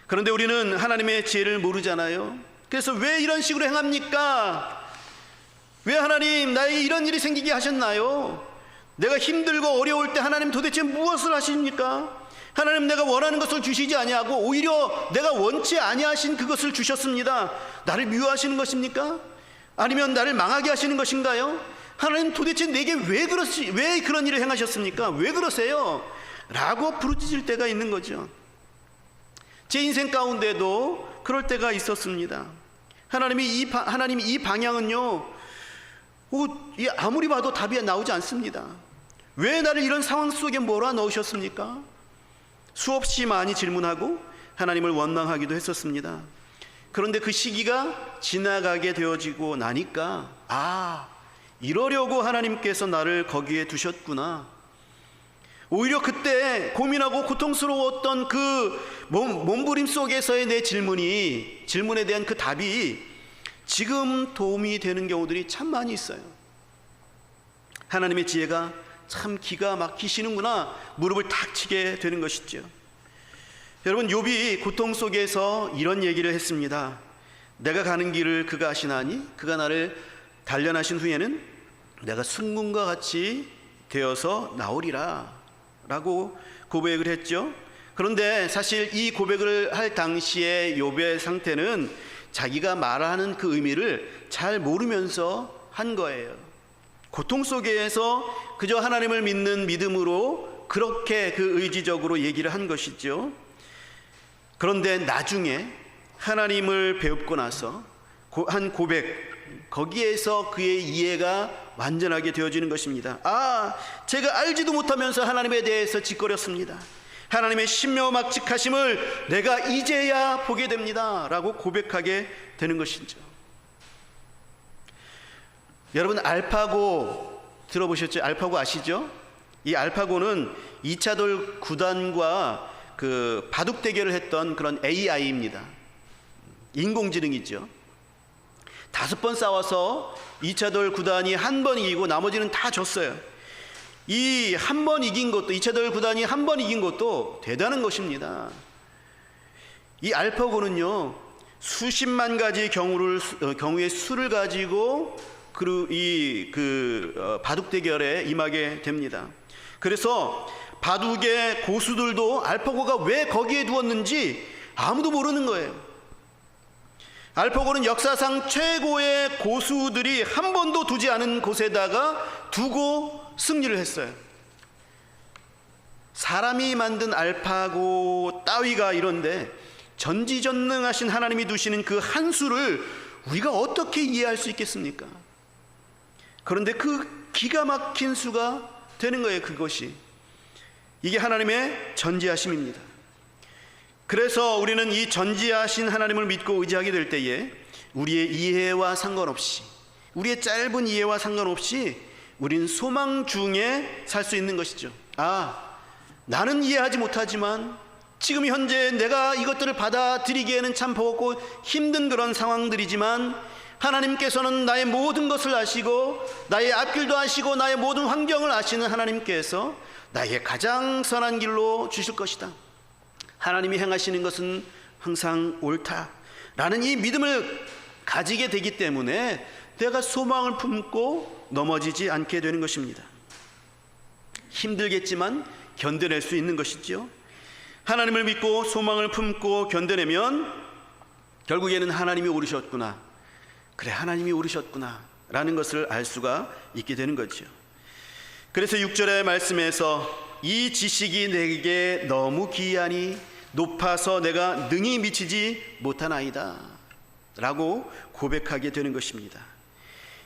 그런데 우리는 하나님의 지혜를 모르잖아요. 그래서 왜 이런 식으로 행합니까? 왜 하나님 나에게 이런 일이 생기게 하셨나요? 내가 힘들고 어려울 때 하나님 도대체 무엇을 하십니까? 하나님, 내가 원하는 것을 주시지 아니하고 오히려 내가 원치 아니하신 그것을 주셨습니다. 나를 미워하시는 것입니까? 아니면 나를 망하게 하시는 것인가요? 하나님, 도대체 내게 왜 그런 일을 행하셨습니까? 왜 그러세요? 라고 부르짖을 때가 있는 거죠. 제 인생 가운데도 그럴 때가 있었습니다. 하나님 이 방향은요, 아무리 봐도 답이 나오지 않습니다. 왜 나를 이런 상황 속에 몰아넣으셨습니까? 수없이 많이 질문하고 하나님을 원망하기도 했었습니다. 그런데 그 시기가 지나가게 되어지고 나니까, 이러려고 하나님께서 나를 거기에 두셨구나. 오히려 그때 고민하고 고통스러웠던 그 몸부림 속에서의 내 질문에 대한 그 답이 지금 도움이 되는 경우들이 참 많이 있어요. 하나님의 지혜가 참 기가 막히시는구나, 무릎을 탁 치게 되는 것이죠. 여러분, 욥이 고통 속에서 이런 얘기를 했습니다. 내가 가는 길을 그가 아시나니 그가 나를 단련하신 후에는 내가 순금과 같이 되어서 나오리라 라고 고백을 했죠. 그런데 사실 이 고백을 할 당시에 욥의 상태는 자기가 말하는 그 의미를 잘 모르면서 한 거예요. 고통 속에서 그저 하나님을 믿는 믿음으로 그렇게 그 의지적으로 얘기를 한 것이죠. 그런데 나중에 하나님을 배웁고 나서 한 고백, 거기에서 그의 이해가 완전하게 되어지는 것입니다. 제가 알지도 못하면서 하나님에 대해서 짓거렸습니다. 하나님의 신묘막측하심을 내가 이제야 보게 됩니다 라고 고백하게 되는 것이죠. 여러분, 알파고 들어보셨죠? 알파고 아시죠? 이 알파고는 2차돌 구단과 그 바둑 대결을 했던 그런 AI입니다. 인공지능이죠. 5번 싸워서 2차돌 구단이 한 번 이기고 나머지는 다 졌어요. 이 한 번 이긴 것도, 2차돌 구단이 한 번 이긴 것도 대단한 것입니다. 이 알파고는요, 수십만 가지 경우의 수를 가지고 바둑 대결에 임하게 됩니다. 그래서 바둑의 고수들도 알파고가 왜 거기에 두었는지 아무도 모르는 거예요. 알파고는 역사상 최고의 고수들이 한 번도 두지 않은 곳에다가 두고 승리를 했어요. 사람이 만든 알파고 따위가 이런데 전지전능하신 하나님이 두시는 그 한 수를 우리가 어떻게 이해할 수 있겠습니까? 그런데 그 기가 막힌 수가 되는 거예요. 그것이, 이게 하나님의 전지하심입니다. 그래서 우리는 이 전지하신 하나님을 믿고 의지하게 될 때에 우리의 이해와 상관없이, 우리의 짧은 이해와 상관없이 우리는 소망 중에 살 수 있는 것이죠. 나는 이해하지 못하지만 지금 현재 내가 이것들을 받아들이기에는 참 버겁고 힘든 그런 상황들이지만 하나님께서는 나의 모든 것을 아시고 나의 앞길도 아시고 나의 모든 환경을 아시는 하나님께서 나에게 가장 선한 길로 주실 것이다. 하나님이 행하시는 것은 항상 옳다라는 이 믿음을 가지게 되기 때문에 내가 소망을 품고 넘어지지 않게 되는 것입니다. 힘들겠지만 견뎌낼 수 있는 것이죠. 하나님을 믿고 소망을 품고 견뎌내면 결국에는 하나님이 옳으셨구나, 그래 하나님이 옳으셨구나 라는 것을 알 수가 있게 되는 거죠. 그래서 6절의 말씀에서 이 지식이 내게 너무 기이하니 높아서 내가 능히 미치지 못하나이다 라고 고백하게 되는 것입니다.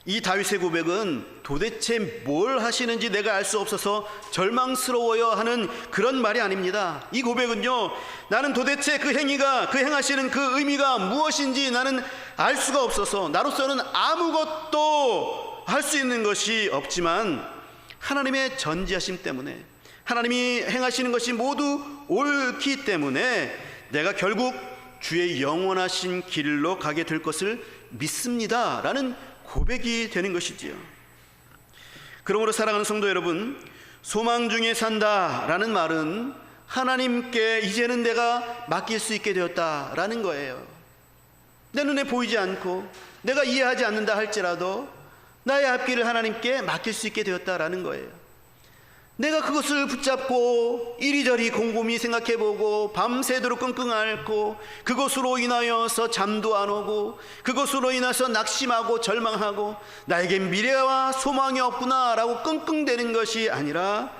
이 다윗의 고백은 도대체 뭘 하시는지 내가 알 수 없어서 절망스러워요 하는 그런 말이 아닙니다. 이 고백은요, 나는 도대체 그 행하시는 그 의미가 무엇인지 나는 알 수가 없어서 나로서는 아무것도 할 수 있는 것이 없지만 하나님의 전지하심 때문에, 하나님이 행하시는 것이 모두 옳기 때문에 내가 결국 주의 영원하신 길로 가게 될 것을 믿습니다 라는 고백이 되는 것이지요. 그러므로 사랑하는 성도 여러분, 소망 중에 산다 라는 말은 하나님께 이제는 내가 맡길 수 있게 되었다라는 거예요. 내 눈에 보이지 않고 내가 이해하지 않는다 할지라도 나의 앞길을 하나님께 맡길 수 있게 되었다라는 거예요. 내가 그것을 붙잡고 이리저리 곰곰이 생각해보고 밤새도록 끙끙 앓고 그것으로 인하여서 잠도 안 오고 그것으로 인해서 낙심하고 절망하고 나에겐 미래와 소망이 없구나 라고 끙끙대는 것이 아니라,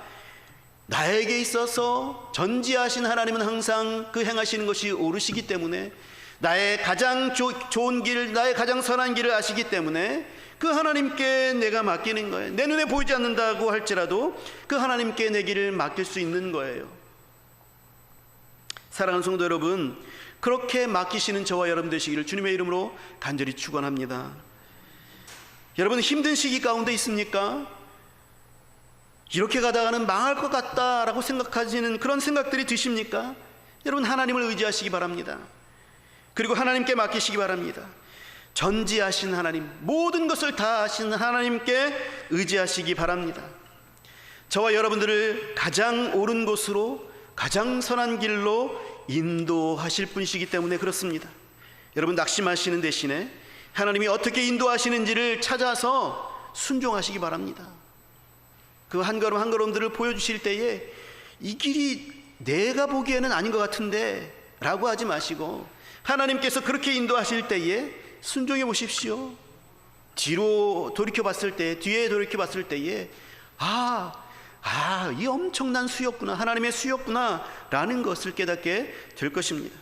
나에게 있어서 전지하신 하나님은 항상 그 행하시는 것이 옳으시기 때문에 나의 가장 좋은 길, 나의 가장 선한 길을 아시기 때문에 그 하나님께 내가 맡기는 거예요. 내 눈에 보이지 않는다고 할지라도 그 하나님께 내 길을 맡길 수 있는 거예요. 사랑하는 성도 여러분, 그렇게 맡기시는 저와 여러분 되시기를 주님의 이름으로 간절히 축원합니다. 여러분, 힘든 시기 가운데 있습니까? 이렇게 가다가는 망할 것 같다라고 생각하시는 그런 생각들이 드십니까? 여러분, 하나님을 의지하시기 바랍니다. 그리고 하나님께 맡기시기 바랍니다. 전지하신 하나님, 모든 것을 다 아시는 하나님께 의지하시기 바랍니다. 저와 여러분들을 가장 옳은 곳으로, 가장 선한 길로 인도하실 분이시기 때문에 그렇습니다. 여러분, 낙심하시는 대신에 하나님이 어떻게 인도하시는지를 찾아서 순종하시기 바랍니다. 그 한 걸음 한 걸음들을 보여주실 때에 이 길이 내가 보기에는 아닌 것 같은데 라고 하지 마시고 하나님께서 그렇게 인도하실 때에 순종해 보십시오. 뒤로 돌이켜 봤을 때, 뒤에 돌이켜 봤을 때에 이 엄청난 수였구나, 하나님의 수였구나 라는 것을 깨닫게 될 것입니다.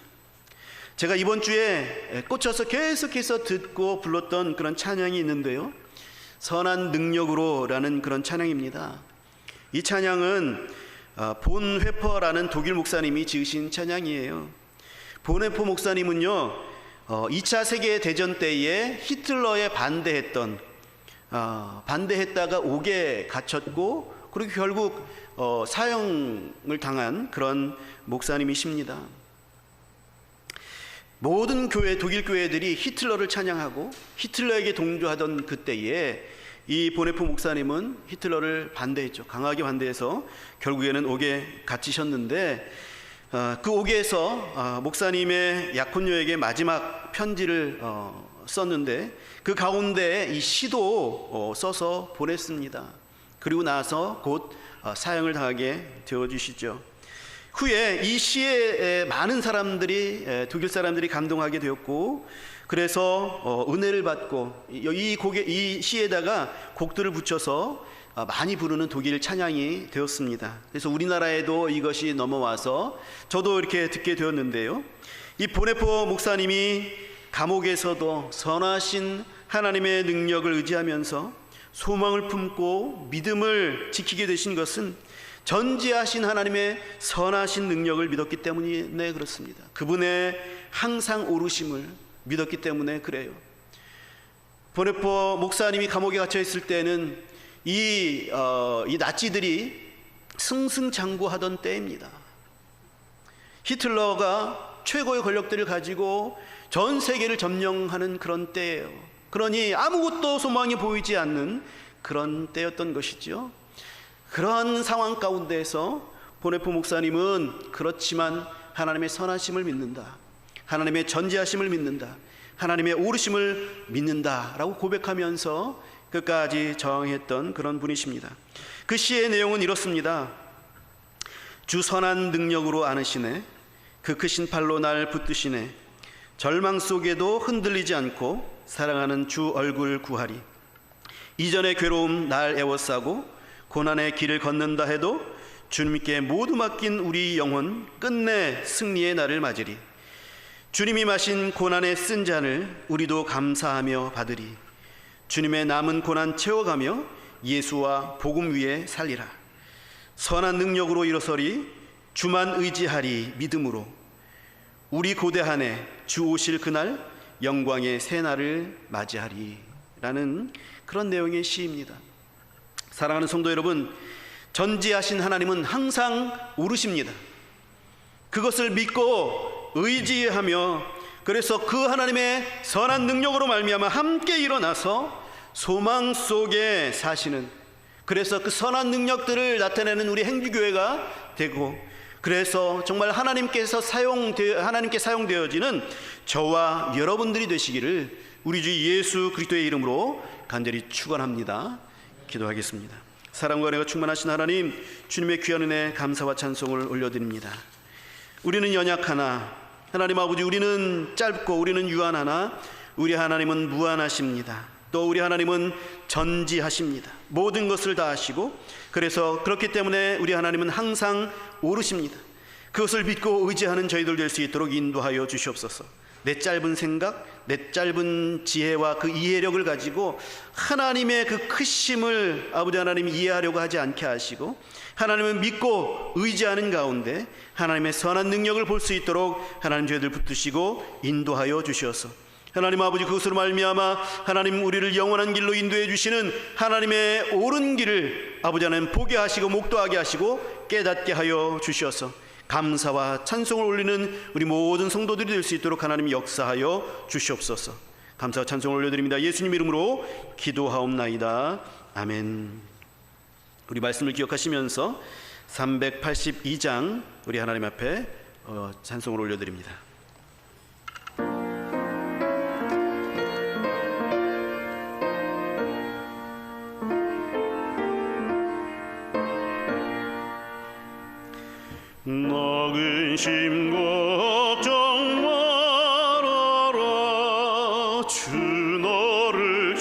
제가 이번 주에 꽂혀서 계속해서 듣고 불렀던 그런 찬양이 있는데요, 선한 능력으로 라는 그런 찬양입니다. 이 찬양은 본 회퍼라는 독일 목사님이 지으신 찬양이에요. 본 회퍼 목사님은요, 2차 세계대전 때에 히틀러에 반대했다가 옥에 갇혔고, 그리고 결국 사형을 당한 그런 목사님이십니다. 모든 독일 교회들이 히틀러를 찬양하고 히틀러에게 동조하던 그때에 이 보네포 목사님은 히틀러를 반대했죠. 강하게 반대해서 결국에는 옥에 갇히셨는데, 그 옥에서 목사님의 약혼녀에게 마지막 편지를 썼는데, 그 가운데 이 시도 써서 보냈습니다. 그리고 나서 곧 사형을 당하게 되어주시죠. 후에 이 시에 많은 사람들이, 독일 사람들이 감동하게 되었고, 그래서 은혜를 받고 이 시에다가 곡들을 붙여서 많이 부르는 독일 찬양이 되었습니다. 그래서 우리나라에도 이것이 넘어와서 저도 이렇게 듣게 되었는데요, 이 보네포 목사님이 감옥에서도 선하신 하나님의 능력을 의지하면서 소망을 품고 믿음을 지키게 되신 것은 전지하신 하나님의 선하신 능력을 믿었기 때문에 그렇습니다. 그분의 항상 오르심을 믿었기 때문에 그래요. 보네포 목사님이 감옥에 갇혀 있을 때는 이 나치들이 승승장구하던 때입니다. 히틀러가 최고의 권력들을 가지고 전 세계를 점령하는 그런 때예요. 그러니 아무것도 소망이 보이지 않는 그런 때였던 것이죠. 그런 상황 가운데에서 보네포 목사님은 그렇지만 하나님의 선하심을 믿는다, 하나님의 전지하심을 믿는다, 하나님의 오르심을 믿는다라고 고백하면서 끝까지 저항했던 그런 분이십니다. 그 시의 내용은 이렇습니다. 주 선한 능력으로 안으시네, 그 크신 팔로 날 붙드시네, 절망 속에도 흔들리지 않고 사랑하는 주 얼굴 구하리. 이전의 괴로움 날 애워싸고 고난의 길을 걷는다 해도 주님께 모두 맡긴 우리 영혼 끝내 승리의 날을 맞으리. 주님이 마신 고난의 쓴 잔을 우리도 감사하며 받으리. 주님의 남은 고난 채워가며 예수와 복음 위에 살리라. 선한 능력으로 일어서리, 주만 의지하리 믿음으로. 우리 고대하네 주 오실 그날 영광의 새 날을 맞이하리 라는 그런 내용의 시입니다. 사랑하는 성도 여러분, 전지하신 하나님은 항상 오르십니다. 그것을 믿고 의지하며, 그래서 그 하나님의 선한 능력으로 말미암아 함께 일어나서 소망 속에 사시는, 그래서 그 선한 능력들을 나타내는 우리 행주교회가 되고, 그래서 정말 하나님께 사용되어지는 저와 여러분들이 되시기를 우리 주 예수 그리스도의 이름으로 간절히 축원합니다. 기도하겠습니다. 사랑과 은혜가 충만하신 하나님, 주님의 귀한 은혜 감사와 찬송을 올려드립니다. 우리는 연약하나 하나님 아버지, 우리는 짧고 우리는 유한하나 우리 하나님은 무한하십니다. 또 우리 하나님은 전지하십니다. 모든 것을 다 하시고, 그래서 그렇기 때문에 우리 하나님은 항상 오르십니다. 그것을 믿고 의지하는 저희들 될 수 있도록 인도하여 주시옵소서. 내 짧은 생각, 내 짧은 지혜와 그 이해력을 가지고 하나님의 그 크심을 아버지 하나님 이해하려고 하지 않게 하시고, 하나님을 믿고 의지하는 가운데 하나님의 선한 능력을 볼 수 있도록 하나님 저희들 붙드시고 인도하여 주시옵소서. 하나님 아버지, 그것으로 말미암아 하나님 우리를 영원한 길로 인도해 주시는 하나님의 옳은 길을 아버지 하나님 보게 하시고 목도하게 하시고 깨닫게 하여 주시옵소서. 감사와 찬송을 올리는 우리 모든 성도들이 될 수 있도록 하나님 역사하여 주시옵소서. 감사와 찬송을 올려드립니다. 예수님 이름으로 기도하옵나이다. 아멘. 우리 말씀을 기억하시면서 382장 우리 하나님 앞에 찬송을 올려드립니다. 나 근심 걱정 말아라 주 너를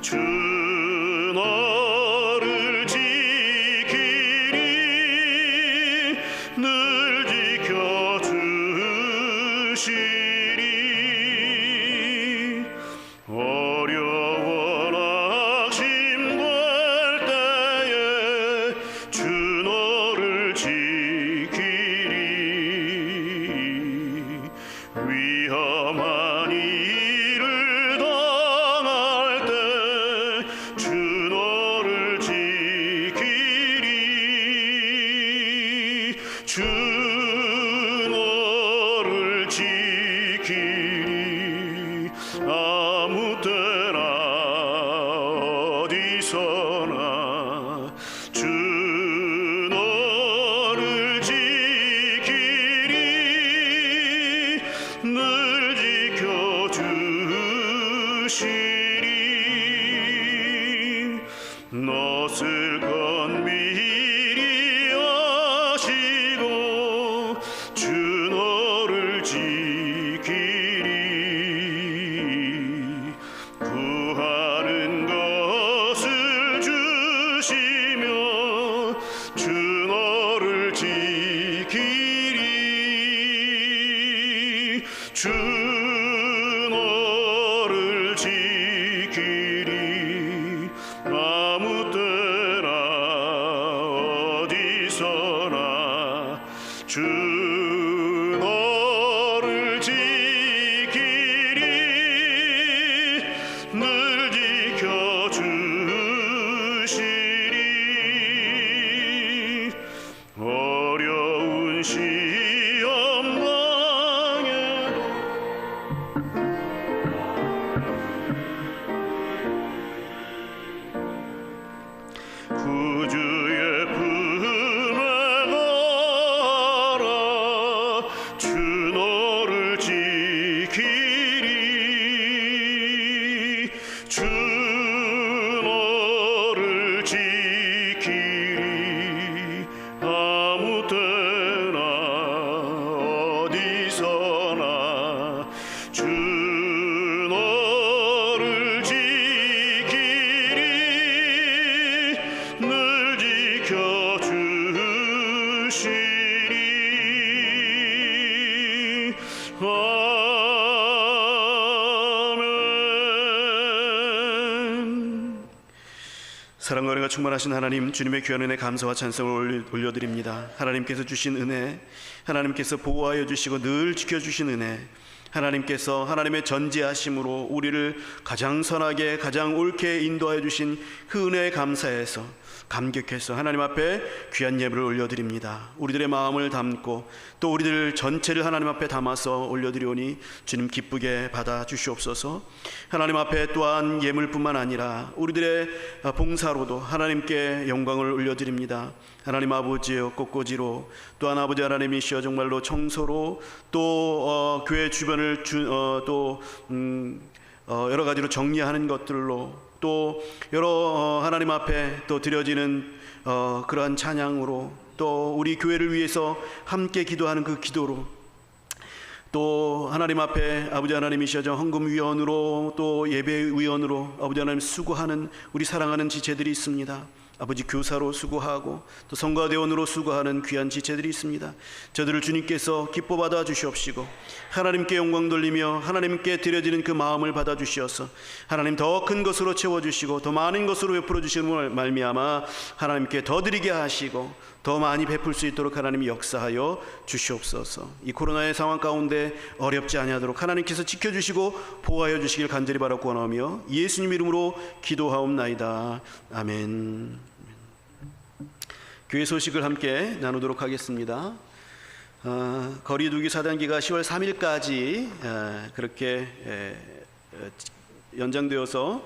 주 너를 지키리 늘 지켜주시리 어려워 낙심될 때에 주 너를 지키리 위험한 일을 당할 때 주 너를 지키리 주 너를 지키리 아무 때나 어디서나 주 너를 지키리 늘 지켜주시리 낯을 건 미리 아시고 주 너를 지키리 구하는 것을 주시며 주 너를 지키리 주 너를 지키리 아무 때나 어디서나 주 너를 지키리 늘 지켜주시리 어려운 시험 당해도 구주의 품에 가라 주 너를 지키리 주 너를 지키리 아무 때나 어디서나 주 너를 지키리 늘 지켜주시리 아멘. 사랑과 은혜가 충만하신 하나님, 주님의 귀한 은혜 감사와 찬송을 올려드립니다. 하나님께서 주신 은혜, 하나님께서 보호하여 주시고 늘 지켜주신 은혜, 하나님께서 하나님의 전지하심으로 우리를 가장 선하게 가장 옳게 인도하여 주신 그 은혜에 감사해서 감격해서 하나님 앞에 귀한 예배를 올려드립니다. 우리들의 마음을 담고 또 우리들 전체를 하나님 앞에 담아서 올려드리오니 주님 기쁘게 받아 주시옵소서. 하나님 앞에 또한 예물뿐만 아니라 우리들의 봉사로도 하나님께 영광을 올려드립니다. 하나님 아버지의 꽃꽂이로 또한 아버지 하나님이시여 정말로 청소로 또 교회 주변을 여러 가지로 정리하는 것들로 또 여러 하나님 앞에 또 드려지는 그러한 찬양으로 또 우리 교회를 위해서 함께 기도하는 그 기도로 또 하나님 앞에 아버지 하나님이시여 헌금위원으로 또 예배위원으로 아버지 하나님 수고하는 우리 사랑하는 지체들이 있습니다. 아버지 교사로 수고하고 또 성가대원으로 수고하는 귀한 지체들이 있습니다. 저들을 주님께서 기뻐 받아 주시옵시고 하나님께 영광 돌리며 하나님께 드려지는 그 마음을 받아 주시어서 하나님 더 큰 것으로 채워주시고 더 많은 것으로 베풀어 주시는 말미암아 하나님께 더 드리게 하시고 더 많이 베풀 수 있도록 하나님 역사하여 주시옵소서. 이 코로나의 상황 가운데 어렵지 아니하도록 하나님께서 지켜주시고 보호하여 주시길 간절히 바라고 원하며 예수님 이름으로 기도하옵나이다. 아멘. 교회 소식을 함께 나누도록 하겠습니다. 거리두기 4단계가 10월 3일까지 그렇게 연장되어서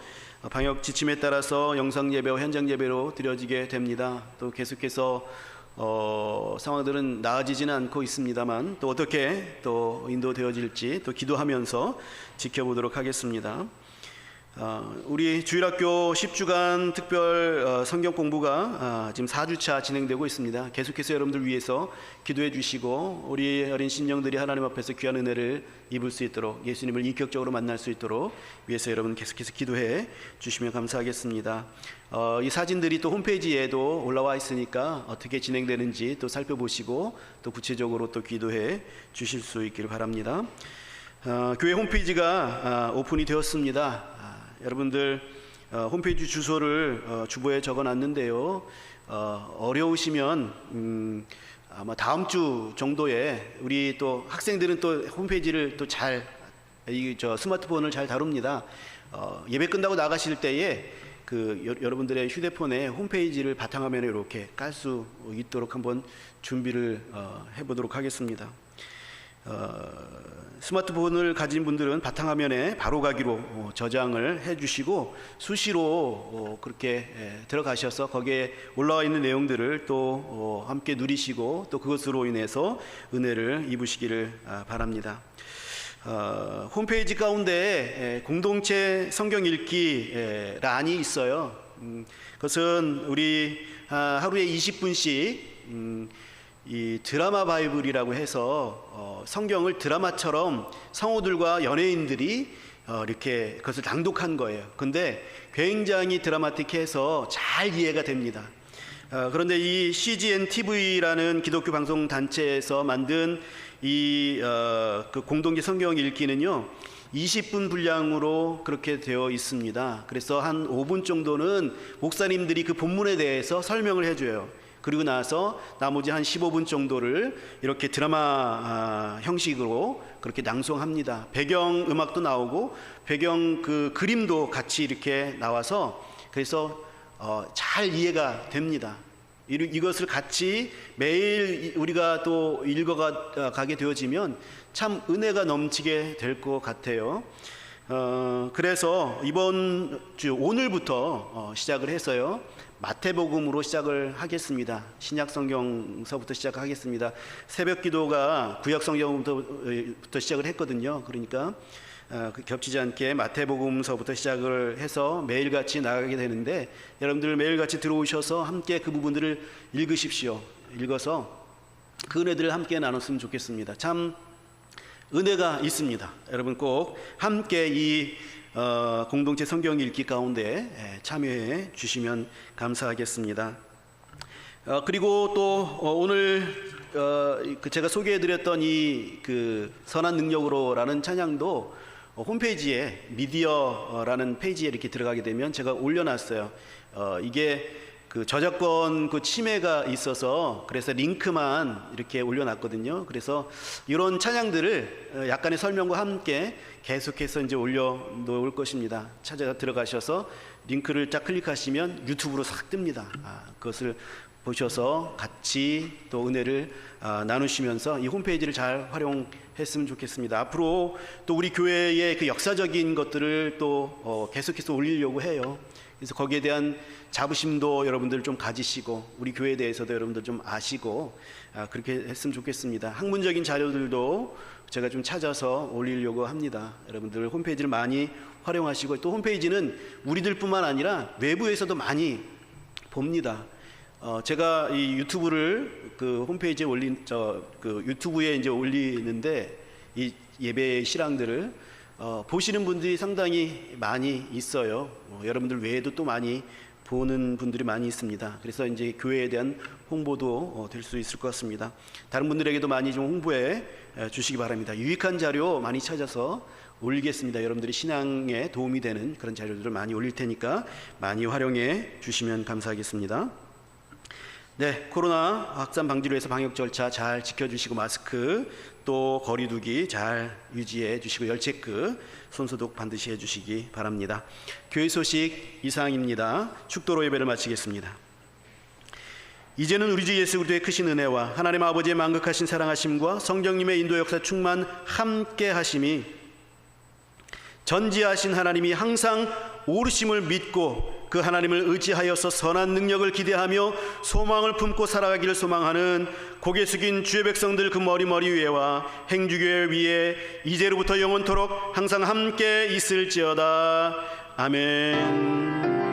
방역 지침에 따라서 영상 예배와 현장 예배로 드려지게 됩니다. 또 계속해서 상황들은 나아지지는 않고 있습니다만 또 어떻게 또 인도되어질지 또 기도하면서 지켜보도록 하겠습니다. 우리 주일학교 10주간 특별 성경 공부가 지금 4주차 진행되고 있습니다. 계속해서 여러분들 위해서 기도해 주시고 우리 어린 신령들이 하나님 앞에서 귀한 은혜를 입을 수 있도록, 예수님을 인격적으로 만날 수 있도록 위해서 여러분 계속해서 기도해 주시면 감사하겠습니다. 이 사진들이 또 홈페이지에도 올라와 있으니까 어떻게 진행되는지 또 살펴보시고 또 구체적으로 또 기도해 주실 수 있기를 바랍니다. 교회 홈페이지가 오픈이 되었습니다. 여러분들 홈페이지 주소를 주보에 적어놨는데요. 어려우시면 아마 다음 주 정도에 우리 또 학생들은 또 홈페이지를 또 잘 스마트폰을 잘 다룹니다. 예배 끝나고 나가실 때에 여러분들의 휴대폰에 홈페이지를 바탕화면에 이렇게 깔 수 있도록 한번 준비를 해보도록 하겠습니다. 스마트폰을 가진 분들은 바탕화면에 바로가기로 저장을 해주시고 수시로 그렇게 들어가셔서 거기에 올라와 있는 내용들을 또 함께 누리시고 또 그것으로 인해서 은혜를 입으시기를 바랍니다. 홈페이지 가운데 공동체 성경 읽기 란이 있어요. 그것은 우리 하루에 20분씩 이 드라마 바이블이라고 해서 성경을 드라마처럼 성우들과 연예인들이 이렇게 그것을 낭독한 거예요. 근데 굉장히 드라마틱해서 잘 이해가 됩니다. 그런데 이 CGN TV라는 기독교 방송 단체에서 만든 이 공동체 성경 읽기는요 20분 분량으로 그렇게 되어 있습니다. 그래서 한 5분 정도는 목사님들이 그 본문에 대해서 설명을 해줘요. 그리고 나서 나머지 한 15분 정도를 이렇게 드라마 형식으로 그렇게 낭송합니다. 배경 음악도 나오고 배경 그림도 같이 이렇게 나와서 그래서 잘 이해가 됩니다. 이것을 같이 매일 우리가 또 읽어가게 되어지면 참 은혜가 넘치게 될 것 같아요. 그래서 이번 주 오늘부터 시작을 해서요 마태복음으로 시작을 하겠습니다. 신약성경서부터 시작하겠습니다. 새벽기도가 구약성경부터 시작을 했거든요. 그러니까 겹치지 않게 마태복음서부터 시작을 해서 매일같이 나가게 되는데 여러분들 매일같이 들어오셔서 함께 그 부분들을 읽으십시오. 읽어서 그 은혜들을 함께 나눴으면 좋겠습니다. 참 은혜가 있습니다. 여러분 꼭 함께 이 공동체 성경 읽기 가운데 참여해 주시면 감사하겠습니다. 그리고 또 오늘 제가 소개해드렸던 이 선한 능력으로라는 찬양도 홈페이지에 미디어라는 페이지에 이렇게 들어가게 되면 제가 올려놨어요. 이게 저작권 침해가 있어서 그래서 링크만 이렇게 올려놨거든요. 그래서 이런 찬양들을 약간의 설명과 함께 계속해서 이제 올려놓을 것입니다. 찾아 들어가셔서 링크를 쫙 클릭하시면 유튜브로 싹 뜹니다. 그것을 보셔서 같이 또 은혜를 나누시면서 이 홈페이지를 잘 활용했으면 좋겠습니다. 앞으로 또 우리 교회의 그 역사적인 것들을 또 계속해서 올리려고 해요. 그래서 거기에 대한 자부심도 여러분들 좀 가지시고 우리 교회에 대해서도 여러분들 좀 아시고 그렇게 했으면 좋겠습니다. 학문적인 자료들도 제가 좀 찾아서 올리려고 합니다. 여러분들 홈페이지를 많이 활용하시고 또 홈페이지는 우리들뿐만 아니라 외부에서도 많이 봅니다. 제가 이 유튜브를 홈페이지에 유튜브에 이제 올리는데 이 예배 실황들을 보시는 분들이 상당히 많이 있어요. 여러분들 외에도 또 많이 보는 분들이 많이 있습니다. 그래서 이제 교회에 대한 홍보도 될 수 있을 것 같습니다. 다른 분들에게도 많이 좀 홍보해 주시기 바랍니다. 유익한 자료 많이 찾아서 올리겠습니다. 여러분들이 신앙에 도움이 되는 그런 자료들을 많이 올릴 테니까 많이 활용해 주시면 감사하겠습니다. 네, 코로나 확산 방지를 위해서 방역 절차 잘 지켜주시고 마스크 또 거리두기 잘 유지해 주시고 열체크 손소독 반드시 해주시기 바랍니다. 교회 소식 이상입니다. 축도로 예배를 마치겠습니다. 이제는 우리 주 예수 그리스도의 크신 은혜와 하나님 아버지의 만극하신 사랑하심과 성령님의 인도 역사 충만 함께 하심이 전지하신 하나님이 항상 오르심을 믿고 그 하나님을 의지하여서 선한 능력을 기대하며 소망을 품고 살아가기를 소망하는 고개 숙인 주의 백성들 그 머리 위에와 행주교회 위에 이제로부터 영원토록 항상 함께 있을지어다. 아멘.